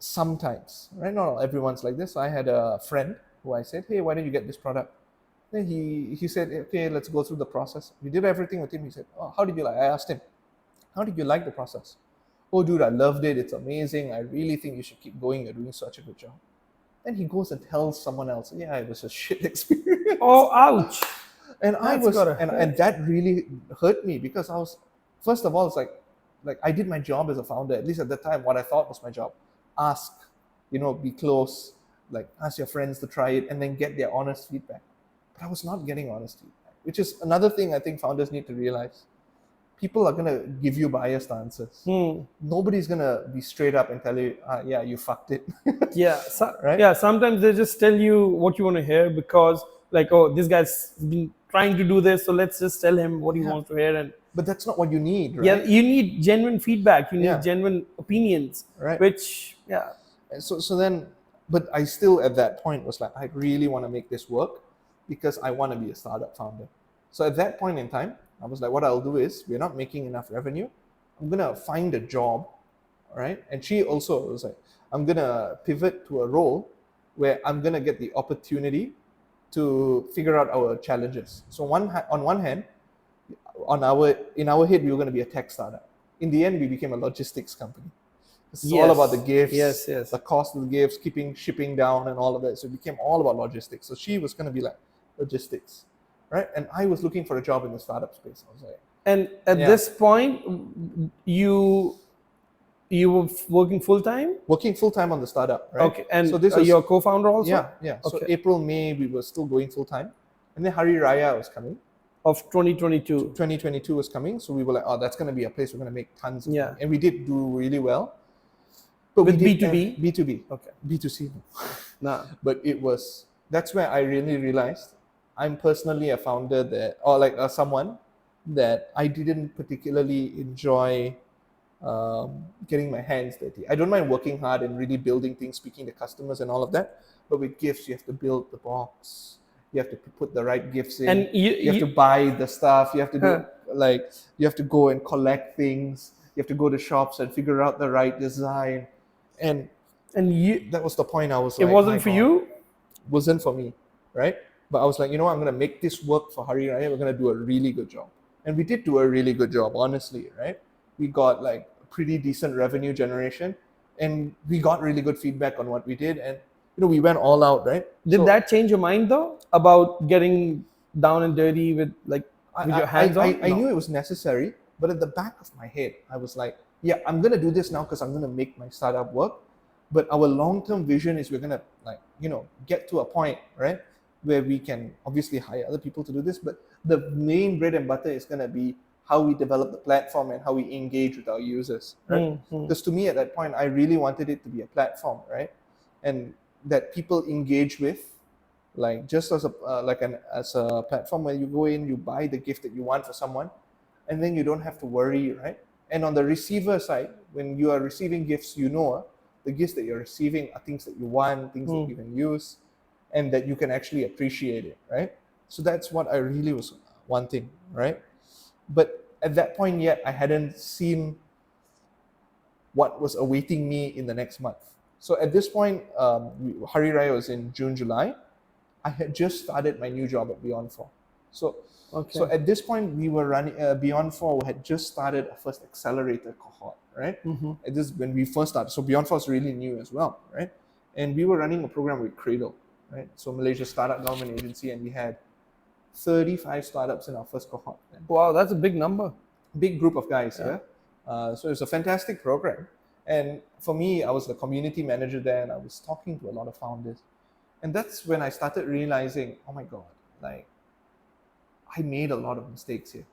sometimes, right? Not everyone's like this. So I had a friend who I said, hey, why don't you get this product? Then he said, okay, let's go through the process. We did everything with him. He said, oh, how did you like? I asked him, how did you like the process? Oh, dude, I loved it. It's amazing. I really think you should keep going. You're doing such a good job. Then he goes and tells someone else, yeah, it was a shit experience. Oh, ouch. And I That's was, gotta and hurt. that really hurt me because I was, first of all, it's like I did my job as a founder, at least at that time, what I thought was my job. Ask, be close, like ask your friends to try it and then get their honest feedback. But I was not getting honest feedback, which is another thing I think founders need to realize. People are gonna give you biased answers. Nobody's gonna be straight up and tell you, yeah, you fucked it. Yeah, Right? yeah. Sometimes they just tell you what you want to hear because, like, oh, this guy's been trying to do this, so let's just tell him what he Yeah. wants to hear. And But that's not what you need, right? yeah, you need genuine feedback. You need Yeah. genuine opinions. Right. Which, yeah, And so then, but I still at that point was like, I really want to make this work because I want to be a startup founder. So at that point in time, I was like, what I'll do is, we're not making enough revenue. I'm gonna find a job, right? And she also was like, I'm gonna pivot to a role where I'm gonna get the opportunity to figure out our challenges. So on one hand, in our head, we were gonna be a tech startup. In the end, we became a logistics company. It's all about the gifts, Yes. the cost of the gifts, keeping shipping down and all of that. So it became all about logistics. So she was gonna be like logistics, right? And I was looking for a job in the startup space. I was like, And at Yeah. this point, you were working full time. working full time on the startup, right? Okay, and so this was your co-founder also. yeah. So Okay. April, May, we were still going full time, and then Hari Raya was coming. Of 2022. 2022 was coming, so we were like, oh, that's gonna be a place we're gonna make tons of Yeah. money, and we did do really well. But With we did B2B? B2B, Okay. B2C. Nah. But that's where I really realized I'm personally a founder that, or like someone that I didn't particularly enjoy getting my hands dirty. I don't mind working hard and really building things, speaking to customers and all of that. But with gifts, you have to build the box. You have to put the right gifts in. And you have to buy the stuff. You have to do you have to go and collect things. You have to go to shops and figure out the right design. And that was the point. I was it like, wasn't my for God, you. wasn't for me, right? But I was like, you know what? I'm gonna make this work for Hari Raya. We're gonna do a really good job, and we did do a really good job, honestly, right? We got like pretty decent revenue generation, and we got really good feedback on what we did, and we went all out, right? Did that change your mind though about getting down and dirty with your hands on? I knew it was necessary, but at the back of my head, I was like, yeah, I'm gonna do this now because I'm gonna make my startup work. But our long-term vision is we're gonna get to a point, right, where we can obviously hire other people to do this. But the main bread and butter is gonna be how we develop the platform and how we engage with our users, right? Because to me at that point, I really wanted it to be a platform, right, and that people engage with, like just as a platform where you go in, you buy the gift that you want for someone, and then you don't have to worry, right? And on the receiver side, when you are receiving gifts, the gifts that you're receiving are things that you want, things that you can use, and that you can actually appreciate it, right? So that's what I really was wanting, right? But at that point yet, I hadn't seen what was awaiting me in the next month. So at this point, Hari Raya was in June, July. I had just started my new job at Beyond 4. So at this point, we were running, Beyond 4 had just started a first accelerator cohort, right? At this when we first started. So Beyond 4 is really new as well, right? And we were running a program with Cradle, right? So Malaysia's startup government agency, and we had 35 startups in our first cohort. Wow, that's a big number. Big group of guys, yeah. So it was a fantastic program. And for me, I was the community manager there, and I was talking to a lot of founders. And that's when I started realizing, oh my God, like I made a lot of mistakes here.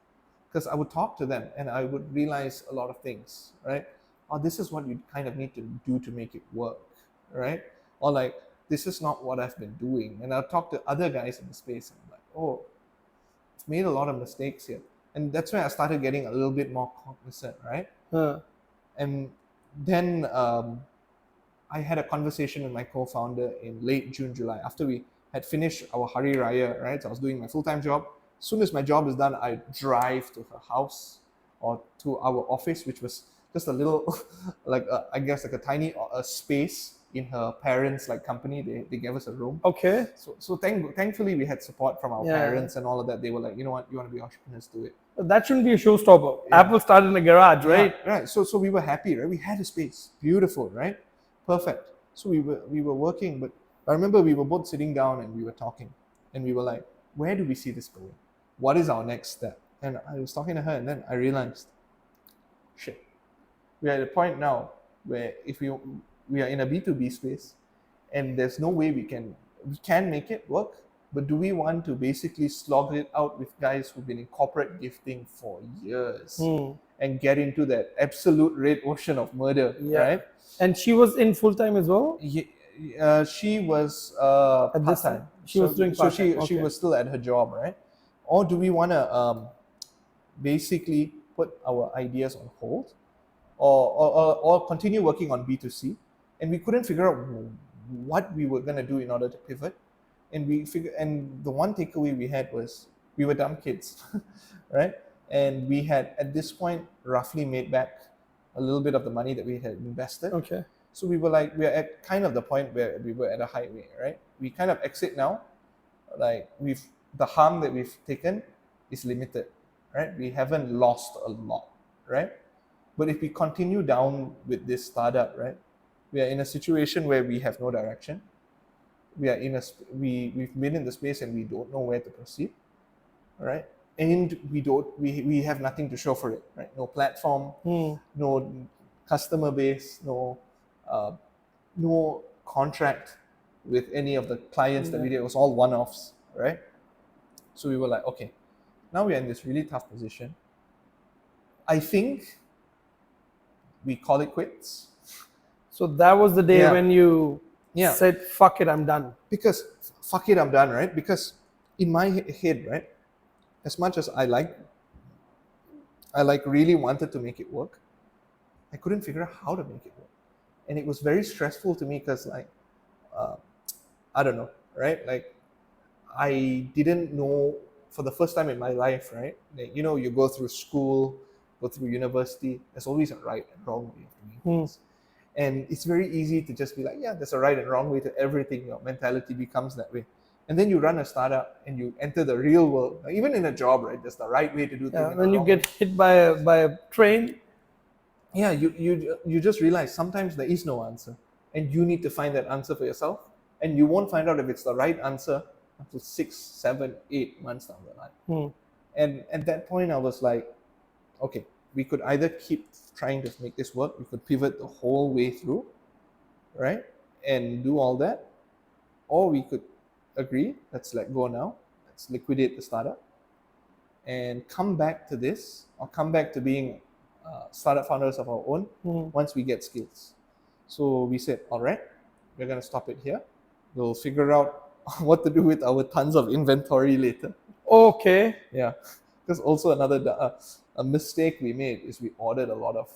Because I would talk to them and I would realize a lot of things, right? Oh, this is what you kind of need to do to make it work, right? Or like, this is not what I've been doing. And I'll talk to other guys in the space and I'm like, oh, I've made a lot of mistakes here. And that's when I started getting a little bit more cognizant, right? And then I had a conversation with my co-founder in late June, July, after we had finished our Hari Raya, right? So I was doing my full-time job. As soon as my job is done, I drive to her house or to our office, which was just a little, I guess like a tiny space in her parents' like company. They gave us a room. Okay. So thankfully we had support from our Yeah. parents and all of that. They were like, you know what, you want to be entrepreneurs, do it. That shouldn't be a showstopper. Yeah. Apple started in a garage, right? Right. So we were happy, right? We had a space, beautiful, right? Perfect. So we were working, but I remember we were both sitting down and we were talking, and we were like, where do we see this going? What is our next step? And I was talking to her, and then I realized, shit, we are at a point now where if we are in a B2B space, and there's no way we can make it work. But do we want to basically slog it out with guys who've been in corporate gifting for years and get into that absolute red ocean of murder, right? And she was in full time as well. She was At this part-time. time, she was doing part-time. She was still at her job, right? Or do we want to basically put our ideas on hold, or continue working on B2C? And we couldn't figure out what we were gonna do in order to pivot. And the one takeaway we had was we were dumb kids, right? And we had at this point roughly made back a little bit of the money that we had invested. Okay. So we were like, we're at kind of the point where we were at a highway, right? We kind of exit now. Like the harm that we've taken is limited, right? We haven't lost a lot, right? But if we continue down with this startup, right, we are in a situation where we have no direction. We are we've been in the space and we don't know where to proceed, right? And we have nothing to show for it, right? No platform, no customer base, no contract with any of the clients that we did. It was all one-offs, right? So we were like, okay, now we're in this really tough position. I think we call it quits. So that was the day when you said, fuck it, I'm done. Because fuck it, I'm done, right? Because in my head, right, as much as I really wanted to make it work, I couldn't figure out how to make it work. And it was very stressful to me because I don't know, right? Like I didn't know for the first time in my life, right? Like, you know, you go through school, go through university, there's always a right and wrong way of doing things. And it's very easy to just be like, yeah, there's a right and wrong way to everything. Your mentality becomes that way. And then you run a startup and you enter the real world. Like, even in a job, right? There's the right way to do things. When you get hit by a train. Yeah, you just realize sometimes there is no answer. And you need to find that answer for yourself. And you won't find out if it's the right answer until 6, 7, 8 months down the line. And at that point, I was like, okay, we could either keep trying to make this work, we could pivot the whole way through, right? And do all that. Or we could agree, let's let go now, let's liquidate the startup and come back to this, or come back to being startup founders of our own once we get skills. So we said, all right, we're going to stop it here. We'll figure out what to do with our tons of inventory later. Okay. Yeah. Because also another a mistake we made is we ordered a lot of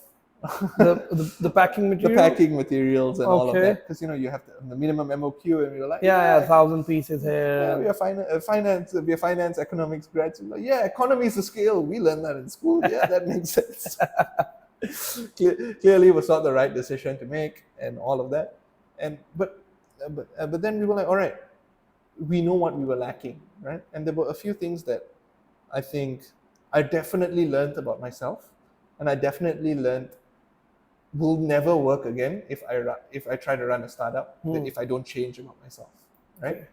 the packing material? The packing materials and all of that. Because, you know, you have the minimum MOQ, and we were like, 1,000 pieces here. Yeah, we are finance economics grads. We're like, yeah, economies of scale. We learned that in school. Yeah, that makes sense. Clearly, it was not the right decision to make, and all of that. But then we were like, all right, we know what we were lacking, right? And there were a few things that I think I definitely learned about myself, and I definitely learned will never work again if I try to run a startup. That if I don't change about myself, right?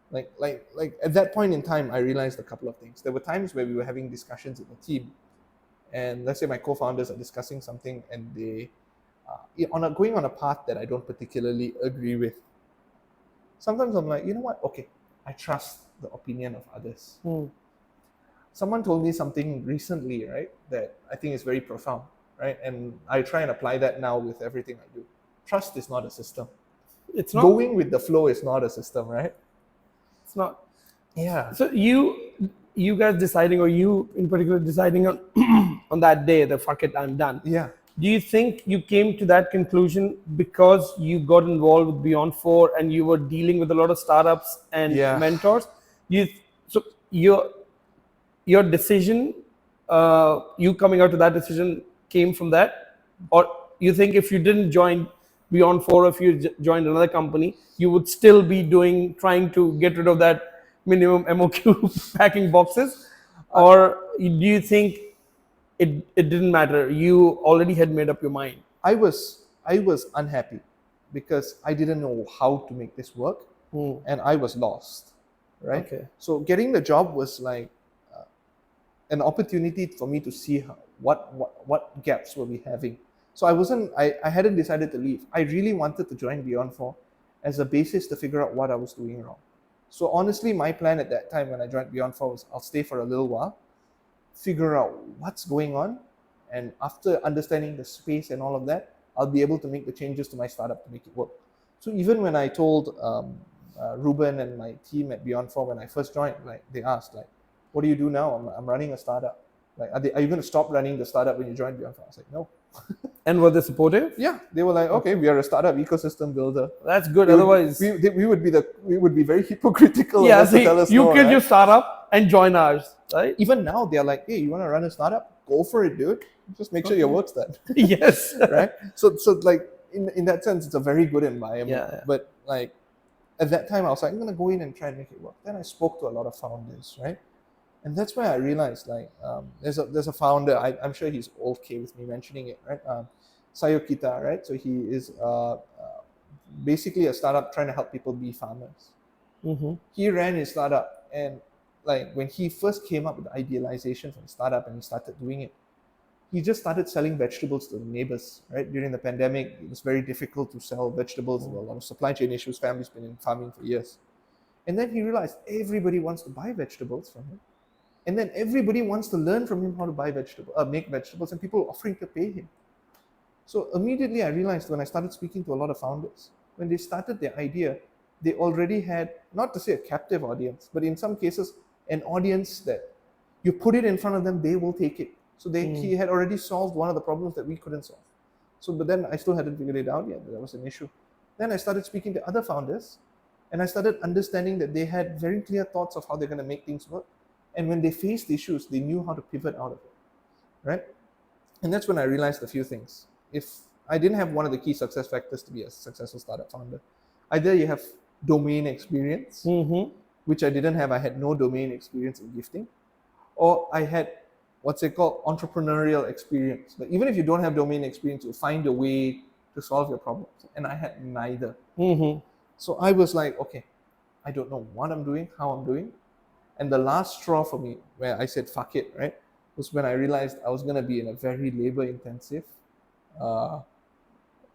Like at that point in time, I realized a couple of things. There were times where we were having discussions with the team, and let's say my co-founders are discussing something, and they going on a path that I don't particularly agree with. Sometimes I'm like, you know what? Okay, I trust the opinion of others. Someone told me something recently, right, that I think is very profound, right? And I try and apply that now with everything I do. Trust is not a system. It's not. Going with the flow is not a system, right? It's not. Yeah. So you guys deciding, or you in particular deciding on on that day, the fuck it, I'm done. Yeah. Do you think you came to that conclusion because you got involved with Beyond 4 and you were dealing with a lot of startups and mentors? So your decision, you coming out to that decision came from that? Or you think if you didn't join Beyond 4, if you joined another company, you would still be trying to get rid of that minimum MOQ packing boxes? Or do you think it didn't matter? You already had made up your mind. I was unhappy because I didn't know how to make this work, Hmm. and I was lost, right? Okay. So getting the job was like an opportunity for me to see what gaps were we having. So I hadn't decided to leave. I really wanted to join Beyond 4 as a basis to figure out what I was doing wrong. So honestly, my plan at that time when I joined Beyond 4 was I'll stay for a little while, figure out what's going on, and after understanding the space and all of that, I'll be able to make the changes to my startup to make it work. So even when I told Ruben and my team at Beyond 4 when I first joined, like they asked, like, "What do you do now?" I'm running a startup. Like, are you going to stop running the startup when you join Beyond 4? I was like, "No." And were they supportive? Yeah, they were like, "Okay, we are a startup ecosystem builder." That's good. We would, Otherwise, we would be very hypocritical of yeah, us to see, tell us you no, could right? just start up and join ours, right? Even now they're like, "Hey, you want to run a startup? Go for it, dude. Just make sure your work's done." Yes. Right? So like in that sense, it's a very good environment. Yeah. But like at that time, I was like, I'm gonna go in and try and make it work. Then I spoke to a lot of founders, right? And that's where I realized like there's a founder. I'm sure he's okay with me mentioning it, right? Sayokita, right? So he is basically a startup trying to help people be farmers. Mm-hmm. He ran his startup, and like when he first came up with the idealization for the startup and he started doing it, he just started selling vegetables to the neighbors, right? During the pandemic, it was very difficult to sell vegetables. There were a lot of supply chain issues. Family's been in farming for years. And then he realized everybody wants to buy vegetables from him. And then everybody wants to learn from him how to make vegetables, and people are offering to pay him. So immediately I realized when I started speaking to a lot of founders, when they started their idea, they already had, not to say a captive audience, but in some cases, an audience that you put it in front of them, they will take it. So he had already solved one of the problems that we couldn't solve. So, but then I still hadn't figured it out yet. That was an issue. Then I started speaking to other founders, and I started understanding that they had very clear thoughts of how they're going to make things work. And when they faced issues, they knew how to pivot out of it, right? And that's when I realized a few things. If I didn't have one of the key success factors to be a successful startup founder, either you have domain experience, Mm-hmm. which I didn't have. I had no domain experience in gifting, or I had what's it called entrepreneurial experience. Like even if you don't have domain experience, you'll find a way to solve your problems. And I had neither. Mm-hmm. So I was like, okay, I don't know what I'm doing, how I'm doing. And the last straw for me, where I said fuck it, right, was when I realized I was going to be in a very labor intensive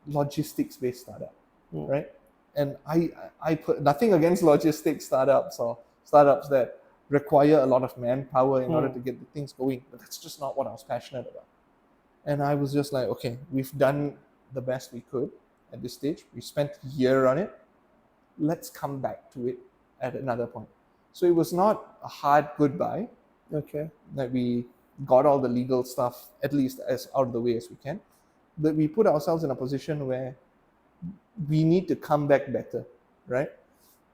logistics based startup, right? And I put nothing against logistics startups or startups that require a lot of manpower in order to get the things going, but that's just not what I was passionate about. And I was just like, okay, we've done the best we could at this stage. We spent a year on it. Let's come back to it at another point. So it was not a hard goodbye. Okay. That we got all the legal stuff at least as out of the way as we can. But we put ourselves in a position where we need to come back better, right?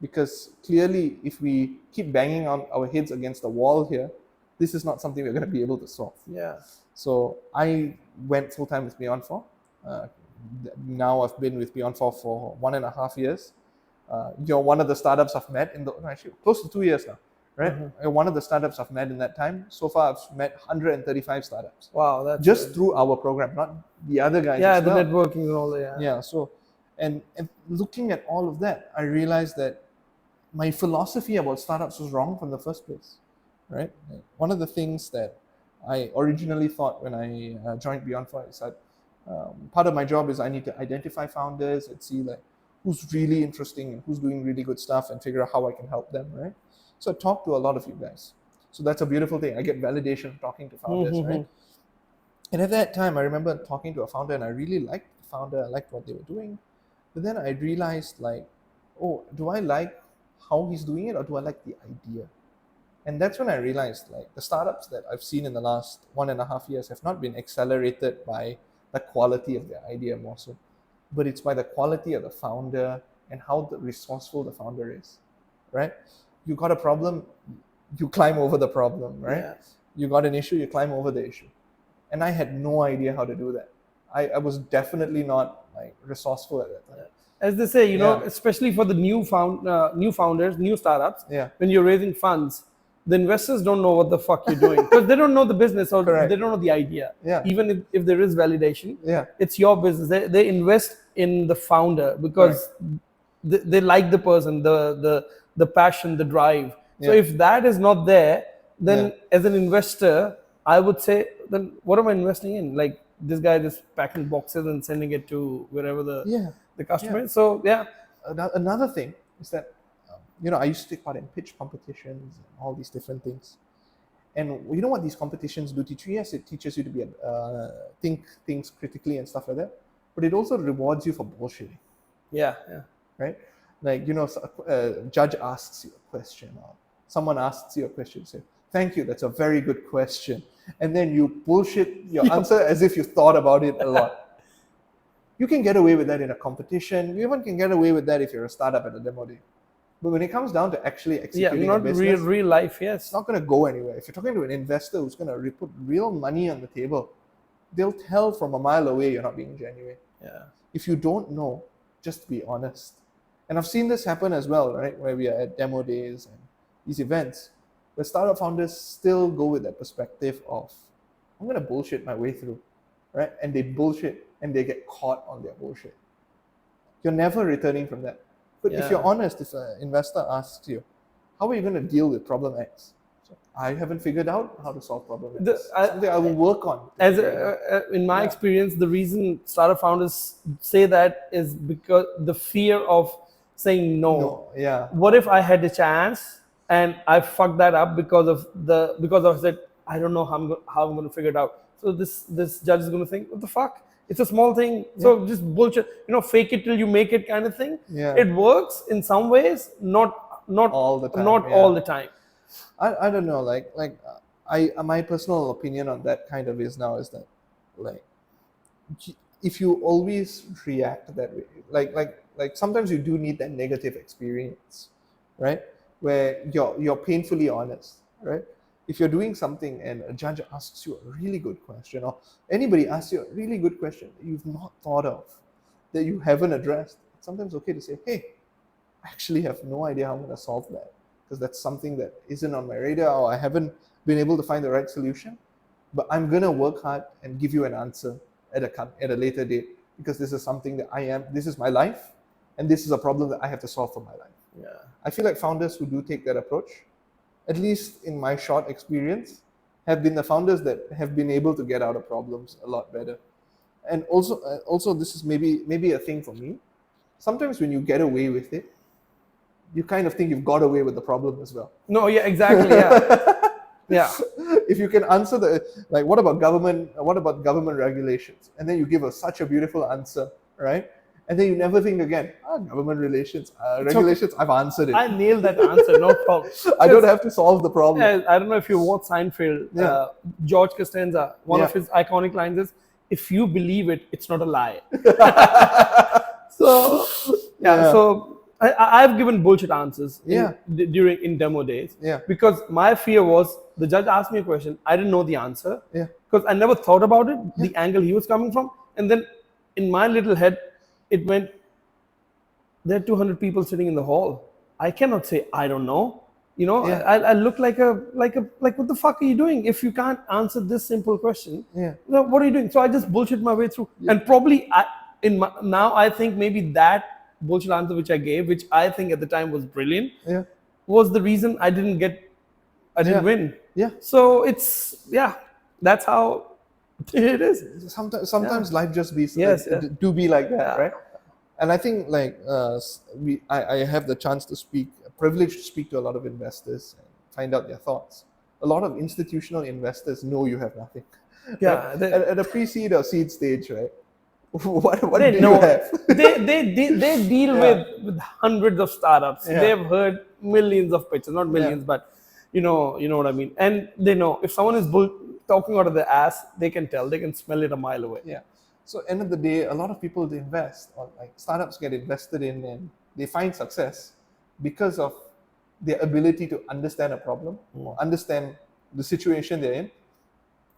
Because clearly, if we keep banging on our heads against the wall here, this is not something we're going to be able to solve. Yeah. So I went full time with Beyond 4. Now I've been with Beyond 4 for 1.5 years. You're one of the startups I've met actually close to 2 years now, right? You're one of the startups I've met in that time. So far, I've met 135 startups. Wow, that's just good. through our program, not the other guys. Yeah, as the well. networking and all that. Yeah. Yeah. So, and looking at all of that, I realized that my philosophy about startups was wrong from the first place, right? Like, one of the things that I originally thought when I joined Beyond 4 is that part of my job is I need to identify founders and see like who's really interesting and who's doing really good stuff and figure out how I can help them, right? So I talk to a lot of you guys. So that's a beautiful thing. I get validation talking to founders, right? And at that time, I remember talking to a founder and I really liked the founder. I liked what they were doing. But then I realized like, oh, do I like how he's doing it or do I like the idea? And that's when I realized like the startups that I've seen in the last 1.5 years have not been accelerated by the quality of their idea more so, but it's by the quality of the founder and how resourceful the founder is, right? You got a problem, you climb over the problem, right? Yeah. You got an issue, you climb over the issue. And I had no idea how to do that. I was definitely not like resourceful at that time. As they say, you know, Yeah. especially for the new founders, new startups, Yeah. when you're raising funds, the investors don't know what the fuck you're doing because they don't know the business or Correct. they don't know the idea. Yeah. Even if there is validation, Yeah. it's your business. They invest in the founder because they like the person, the passion, the drive. So Yeah. if that is not there, then Yeah. as an investor, I would say, then what am I investing in? Like this guy just packing boxes and sending it to wherever Yeah. the customer Yeah. is. So yeah, Another thing is that I used to take part in pitch competitions and all these different things. And you know what these competitions do teach you? Yes, it teaches you to be think things critically and stuff like that. But it also rewards you for bullshitting, yeah. right? Like a judge asks you a question, or someone asks you a question. Say, "Thank you, that's a very good question," and then you bullshit your answer as if you thought about it a lot. You can get away with that in a competition. You even can get away with that if you're a startup at a demo day. But when it comes down to actually executing Not a business, real life. Yes, it's not going to go anywhere. If you're talking to an investor who's going to put real money on the table, they'll tell from a mile away you're not being genuine. yeah. If you don't know, just be honest. And I've seen this happen as well, right? Where we are at demo days and these events, where startup founders still go with that perspective of, I'm going to bullshit my way through, right? And they bullshit and they get caught on their bullshit. You're never returning from that. But if you're honest, if an investor asks you, how are you going to deal with problem X? So, I haven't figured out how to solve problem X. Something I will work on. As in my experience, the reason startup founders say that is because the fear of saying no. No, yeah. What if I had a chance and I fucked that up because I said I don't know how I'm going to figure it out. So this judge is going to think, what the fuck? It's a small thing. So just bullshit. Fake it till you make it kind of thing. Yeah. It works in some ways, not all the time. Not all the time. I don't know. Like my personal opinion on that kind of is that like if you always react that way, like sometimes you do need that negative experience, right? Where you're painfully honest, right? If you're doing something and a judge asks you a really good question, or anybody asks you a really good question that you've not thought of, that you haven't addressed, it's sometimes okay to say, hey, I actually have no idea how I'm going to solve that, because that's something that isn't on my radar, or I haven't been able to find the right solution. But I'm going to work hard and give you an answer at a later date, because this is something that this is my life, and this is a problem that I have to solve for my life. Yeah. I feel like founders who do take that approach, at least in my short experience, have been the founders that have been able to get out of problems a lot better. And also this is maybe a thing for me. Sometimes when you get away with it, you kind of think you've got away with the problem as well. No, yeah, exactly, yeah. Yeah. If you can answer what about government regulations? And then you give such a beautiful answer, right? And then you never think again, government regulations, I've answered it. I nailed that answer, no problem. I don't have to solve the problem. I don't know if you watch Seinfeld. George Costanza, one of his iconic lines is, if you believe it, it's not a lie. So I've given bullshit answers in demo days. Yeah. Because my fear was, the judge asked me a question, I didn't know the answer. Yeah. Because I never thought about it, the angle he was coming from. And then in my little head, it went, there are 200 people sitting in the hall. I cannot say, I don't know. I look like what the fuck are you doing if you can't answer this simple question? Yeah. What are you doing? So I just bullshit my way through. And probably now I think maybe that bullshit answer which I gave, which I think at the time was brilliant, was the reason I didn't win. Yeah. So that's how it is. Sometimes life just be do be like that, right? And I think I have the chance to speak, privileged to speak to a lot of investors and find out their thoughts. A lot of institutional investors know you have nothing. Yeah. Right? At a pre-seed or seed stage, right? What do know. You have? they deal with hundreds of startups. Yeah. They've heard millions of pitches, not millions, but you know what I mean. And they know if someone is talking out of their ass, they can tell, they can smell it a mile away. Yeah. So end of the day, a lot of people they invest, or like startups get invested in, and they find success because of their ability to understand a problem, or understand the situation they're in,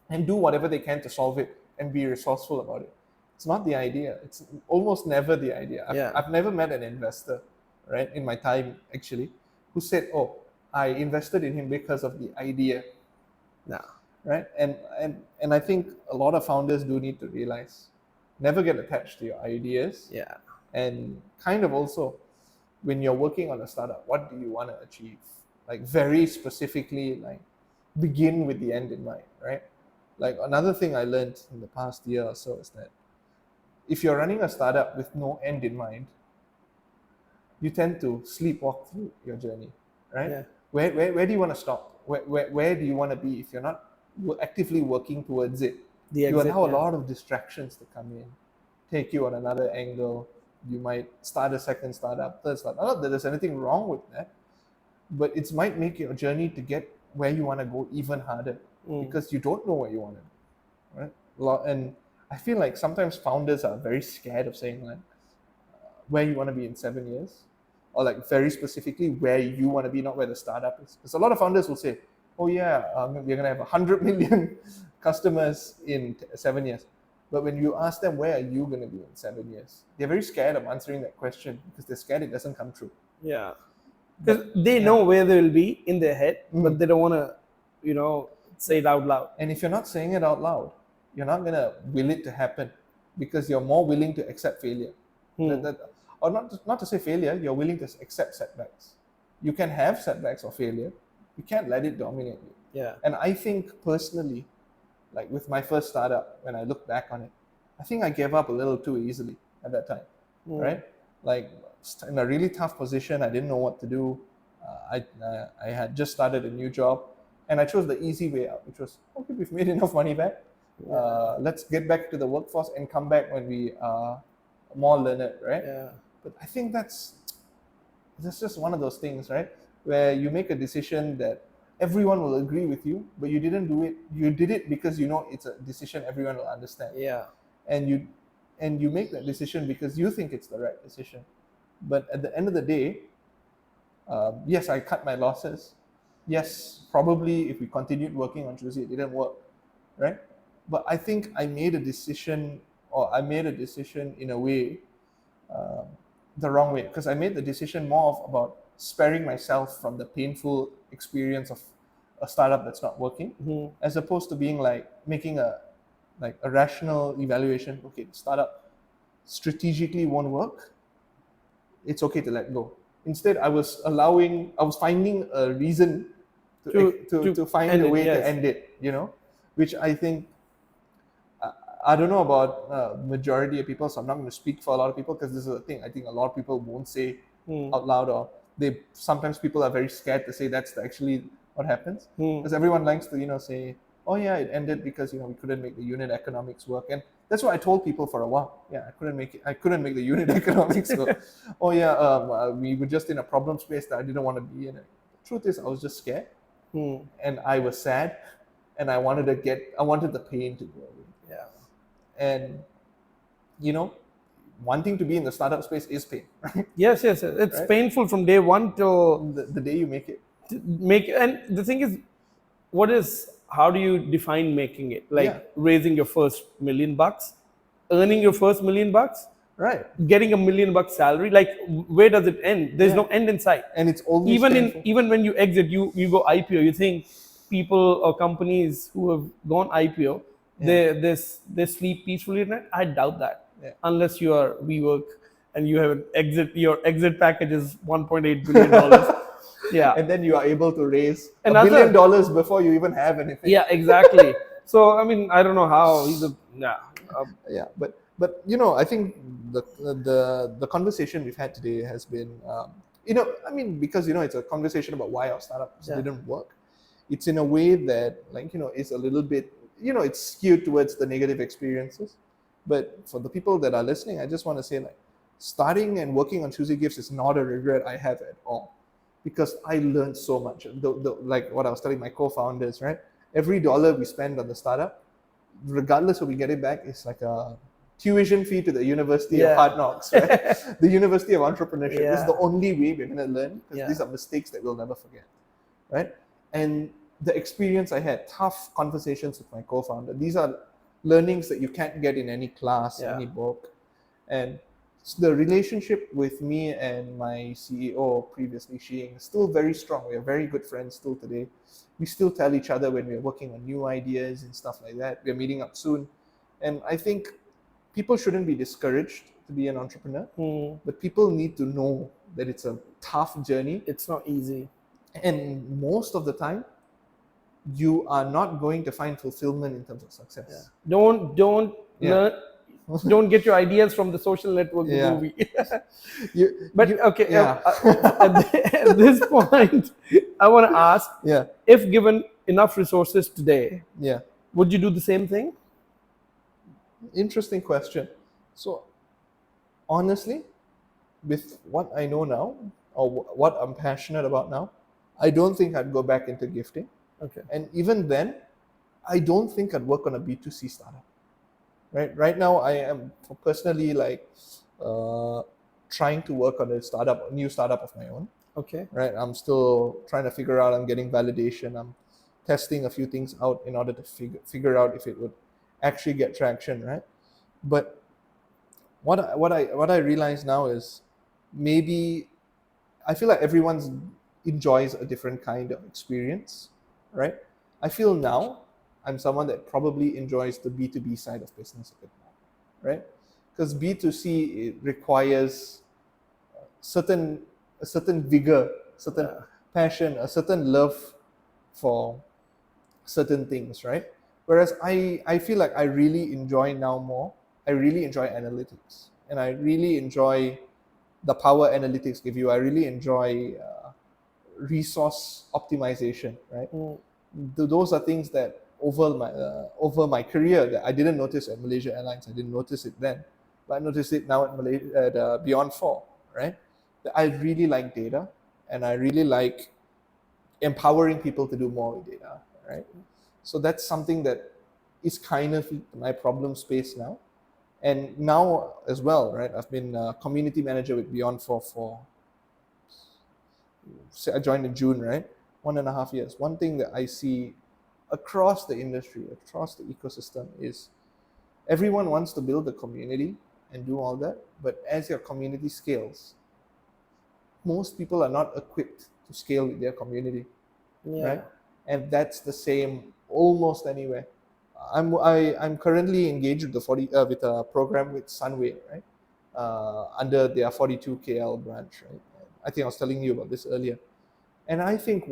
and do whatever they can to solve it and be resourceful about it. It's not the idea. It's almost never the idea. Yeah. I've never met an investor, right, in my time actually, who said, "Oh, I invested in him because of the idea," No. right? And I think a lot of founders do need to realize, never get attached to your ideas, Yeah. and kind of also, when you're working on a startup, what do you want to achieve? Like very specifically, like begin with the end in mind, right? Like another thing I learned in the past year or so is that if you're running a startup with no end in mind, you tend to sleepwalk through your journey, right? Yeah. Where do you want to stop? Where do you want to be if you're not actively working towards it? The You exit, allow a yeah. lot of distractions to come in, take you on another angle. You might start a second startup, third startup. Not that there's anything wrong with that, but it might make your journey to get where you want to go even harder because you don't know where you want to go, right? And I feel like sometimes founders are very scared of saying like where you want to be in 7 years, or like very specifically where you want to be, not where the startup is. Because a lot of founders will say, "Oh yeah, we're gonna have 100 million customers in 7 years." But when you ask them where are you going to be in 7 years, they're very scared of answering that question because they're scared it doesn't come true. Yeah. Because they know where they will be in their head, but they don't want to, say it out loud. And if you're not saying it out loud, you're not going to will it to happen because you're more willing to accept failure. Or not to say failure, you're willing to accept setbacks. You can have setbacks or failure. You can't let it dominate you. Yeah. And I think personally, like with my first startup, when I look back on it, I think I gave up a little too easily at that time, right? Like in a really tough position, I didn't know what to do. I had just started a new job, and I chose the easy way out, which was, okay, we've made enough money back. Let's get back to the workforce and come back when we are more learned, right? Yeah. But I think that's just one of those things, right? Where you make a decision that everyone will agree with you, but you didn't do it. You did it because you know it's a decision everyone will understand. Yeah. And you make that decision because you think it's the right decision. But at the end of the day, yes, I cut my losses. Yes, probably if we continued working on Chuzzy, it didn't work, right? But I think I made a decision in a way, the wrong way, because I made the decision more of about sparing myself from the painful experience of a startup that's not working, as opposed to being like making a rational evaluation. Okay, the startup strategically won't work. It's okay to let go. Instead, I was finding a reason to find a way to end it. Which I think, I don't know about majority of people, so I'm not going to speak for a lot of people because this is a thing I think a lot of people won't say out loud, or sometimes people are very scared to say that's actually what happens, because everyone likes to say, oh yeah, it ended because we couldn't make the unit economics work. And that's what I told people for a while. Yeah, I couldn't make the unit economics work. Oh yeah, we were just in a problem space that I didn't want to be in. The truth is, I was just scared, and I was sad, and I wanted the pain to go away. Yeah. And wanting to be in the startup space is pain. Yes. It's Right? painful from day one till the day you make it. And the thing is, how do you define making it? Like raising your first $1 million, earning your first $1 million, Right. getting $1 million salary. Like, where does it end? There's no end in sight. And it's always even when you exit, you go IPO. You think people or companies who have gone IPO, they sleep peacefully at night? I doubt that. Yeah. Unless you are WeWork and you have your exit package is $1.8 billion. Yeah. And then you are able to raise $1 billion before you even have anything. Yeah, exactly. So I mean, I don't know how But I think the conversation we've had today has been because it's a conversation about why our startups didn't work. It's in a way that is a little bit it's skewed towards the negative experiences. But for the people that are listening, I just want to say, starting and working on Chuzzy Gifts is not a regret I have at all, because I learned so much. Like what I was telling my co-founders, right? Every dollar we spend on the startup, regardless of we get it back, is like a tuition fee to the University of Hard Knocks, right? The University of Entrepreneurship. This is the only way we're going to learn, because these are mistakes that we'll never forget, right? And the experience I had, tough conversations with my co-founder, these are learnings that you can't get in any class, Yeah. any book. And the relationship with me and my CEO previously, Shing, is still very strong. We are very good friends still today. We still tell each other when we're working on new ideas and stuff like that. We're meeting up soon. And I think people shouldn't be discouraged to be an entrepreneur, but people need to know that it's a tough journey. It's not easy. And most of the time, you are not going to find fulfillment in terms of success. Don't Yeah. learn. Don't get your ideas from the Social Network, the Yeah. movie. You- Okay, yeah. at this point, I want to ask: Yeah. if given enough resources today, Yeah. would you do the same thing? Interesting question. So, honestly, with what I know now, or what I'm passionate about now, I don't think I'd go back into gifting. Okay. And even then, I don't think I'd work on a B2C startup. Right now, I am personally like trying to work on a new startup of my own. Okay. Right, I'm still trying to figure out. I'm getting validation. I'm testing a few things out in order to figure out if it would actually get traction. Right, but what I realize now is maybe I feel like everyone's enjoys a different kind of experience, right? I feel now I'm someone that probably enjoys the B2B side of business a bit more, right? Because B2C, it requires certain a certain vigor, certain passion, a certain love for certain things, right? Whereas I feel like I really enjoy now more. I really enjoy analytics, and I really enjoy the power analytics give you. I really enjoy resource optimization, right? Those are things that over my career that I didn't notice at Malaysia Airlines. I didn't notice it then, but I noticed it now at Beyond 4, right? That I really like data, and I really like empowering people to do more with data, right? So that's something that is kind of my problem space now. And now as well, right? I've been a community manager with Beyond 4 for, I joined in June, right? 1.5 years. One thing that I see across the industry, across the ecosystem is everyone wants to build a community and do all that. But as your community scales, most people are not equipped to scale with their community, right? And that's the same almost anywhere. I'm currently engaged with with a program with Sunway, right? Under their 42 KL branch, right? I think I was telling you about this earlier. And I think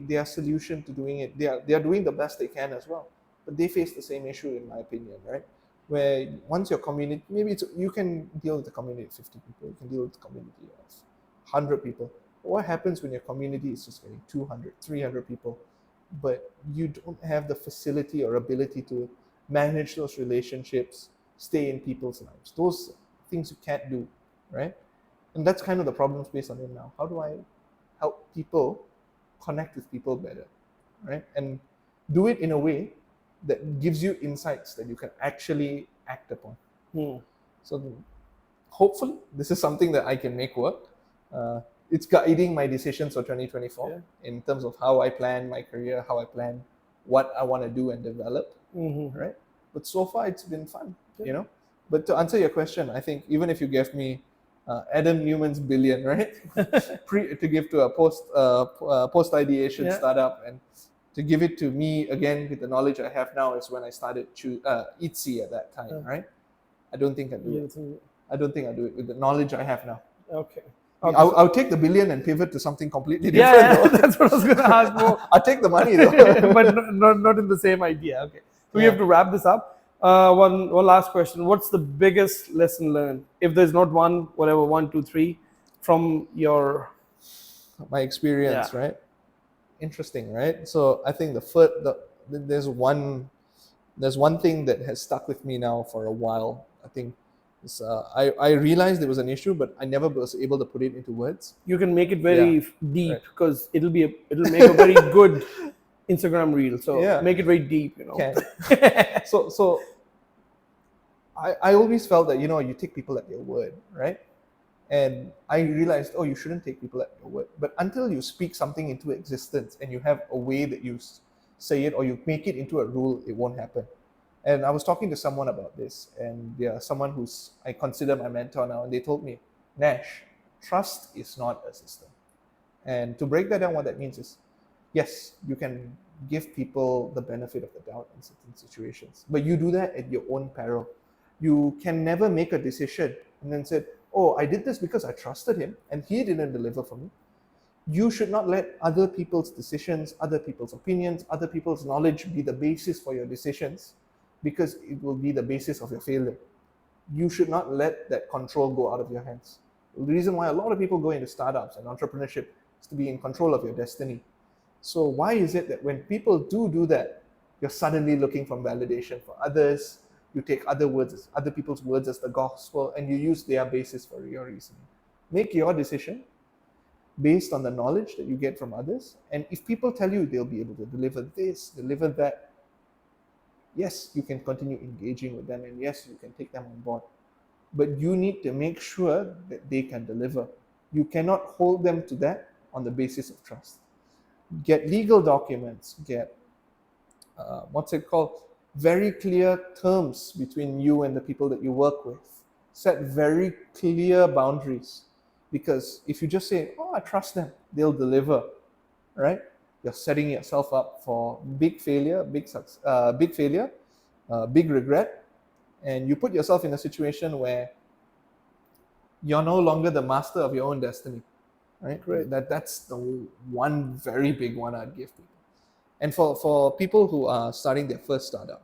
their solution to doing it, they are doing the best they can as well. But they face the same issue, in my opinion, right? Where once your community, maybe you can deal with the community of 50 people, you can deal with the community of 100 people. But what happens when your community is just getting 200, 300 people, but you don't have the facility or ability to manage those relationships, stay in people's lives? Those things you can't do, right? And that's kind of the problem space I'm in now. How do I help people connect with people better, right? And do it in a way that gives you insights that you can actually act upon. So hopefully this is something that I can make work. It's guiding my decisions for 2024 in terms of how I plan my career, how I plan what I want to do and develop, right? But so far it's been fun, you know. But to answer your question, I think even if you gave me Adam Newman's billion, right, to give to a post ideation startup, and to give it to me again with the knowledge I have now, is when I started Eastsy at that time, right? I don't think I do it. I don't think I do it with the knowledge I have now. Okay. I'll take the billion and pivot to something completely different. Yeah, that's what I was going to ask for. I'll take the money though. But not in the same idea. Okay. So we have to wrap this up. One last question. What's the biggest lesson learned? If there's not one, whatever, 1, 2, 3, from your my experience, right? Interesting, right? So I think there's one thing that has stuck with me now for a while. I think I realized there was an issue, but I never was able to put it into words. You can make it very deep, because it'll make a very good Instagram reel. So make it very deep, you know. Okay. So I always felt that, you take people at their word, right? And I realized, you shouldn't take people at your word. But until you speak something into existence and you have a way that you say it, or you make it into a rule, it won't happen. And I was talking to someone about this, and someone who's I consider my mentor now, and they told me, Nash, trust is not a system. And to break that down, what that means is, yes, you can give people the benefit of the doubt in certain situations, but you do that at your own peril. You can never make a decision and then say, oh, I did this because I trusted him and he didn't deliver for me. You should not let other people's decisions, other people's opinions, other people's knowledge be the basis for your decisions, because it will be the basis of your failure. You should not let that control go out of your hands. The reason why a lot of people go into startups and entrepreneurship is to be in control of your destiny. So why is it that when people do that, you're suddenly looking for validation for others, you take other people's words as the gospel, and you use their basis for your reasoning? Make your decision based on the knowledge that you get from others. And if people tell you they'll be able to deliver this, deliver that, yes, you can continue engaging with them, and yes, you can take them on board. But you need to make sure that they can deliver. You cannot hold them to that on the basis of trust. Get legal documents, get, very clear terms between you and the people that you work with. Set very clear boundaries. Because if you just say, oh, I trust them, they'll deliver, right? You're setting yourself up for big failure, big regret, and you put yourself in a situation where you're no longer the master of your own destiny, right? Great. That's the one very big one I'd give people. And for people who are starting their first startup,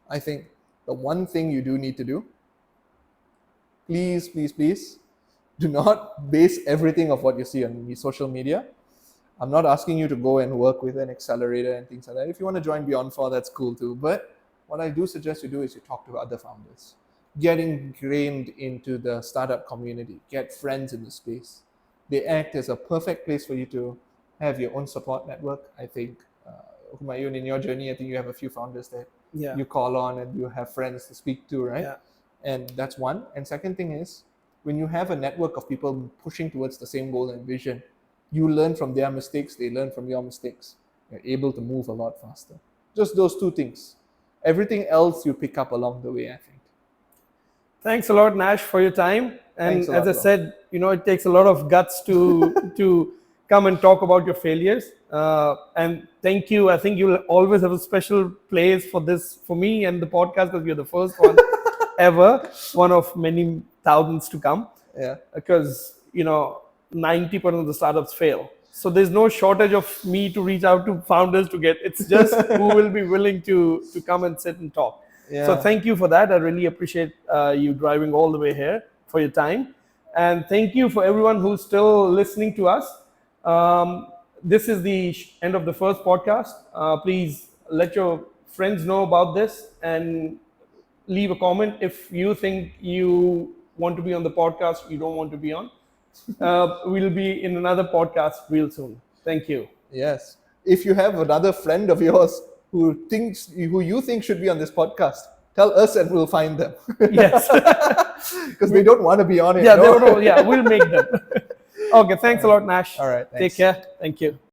I think the one thing you do need to do, please, do not base everything of what you see on social media. I'm not asking you to go and work with an accelerator and things like that. If you want to join Beyond 4, that's cool too. But what I do suggest you do is you talk to other founders. Get ingrained into the startup community. Get friends in the space. They act as a perfect place for you to have your own support network. I think, Humayun, in your journey, I think you have a few founders that you call on and you have friends to speak to, right? Yeah. And that's one. And second thing is, when you have a network of people pushing towards the same goal and vision, you learn from their mistakes, they learn from your mistakes. You're able to move a lot faster. Just those two things. Everything else you pick up along the way, I think. Thanks a lot, Nash, for your time. And as I said, it takes a lot of guts to come and talk about your failures. And thank you. I think you'll always have a special place for this, for me and the podcast, because you're the first one ever, one of many thousands to come. Yeah. Because, 90% of the startups fail. So there's no shortage of me to reach out to founders to get. It's just who will be willing to come and sit and talk. Yeah. So thank you for that. I really appreciate you driving all the way here, for your time. And thank you for everyone who's still listening to us. This is the end of the first podcast. Please let your friends know about this and leave a comment if you think you want to be on the podcast, you don't want to be on. We'll be in another podcast real soon. Thank you. Yes. If you have another friend of yours who you think should be on this podcast, tell us and we'll find them. Yes. Because they don't want to be on it. Yeah, we'll make them. Okay, thanks a lot, Nash. All right. Thanks. Take care. Thank you.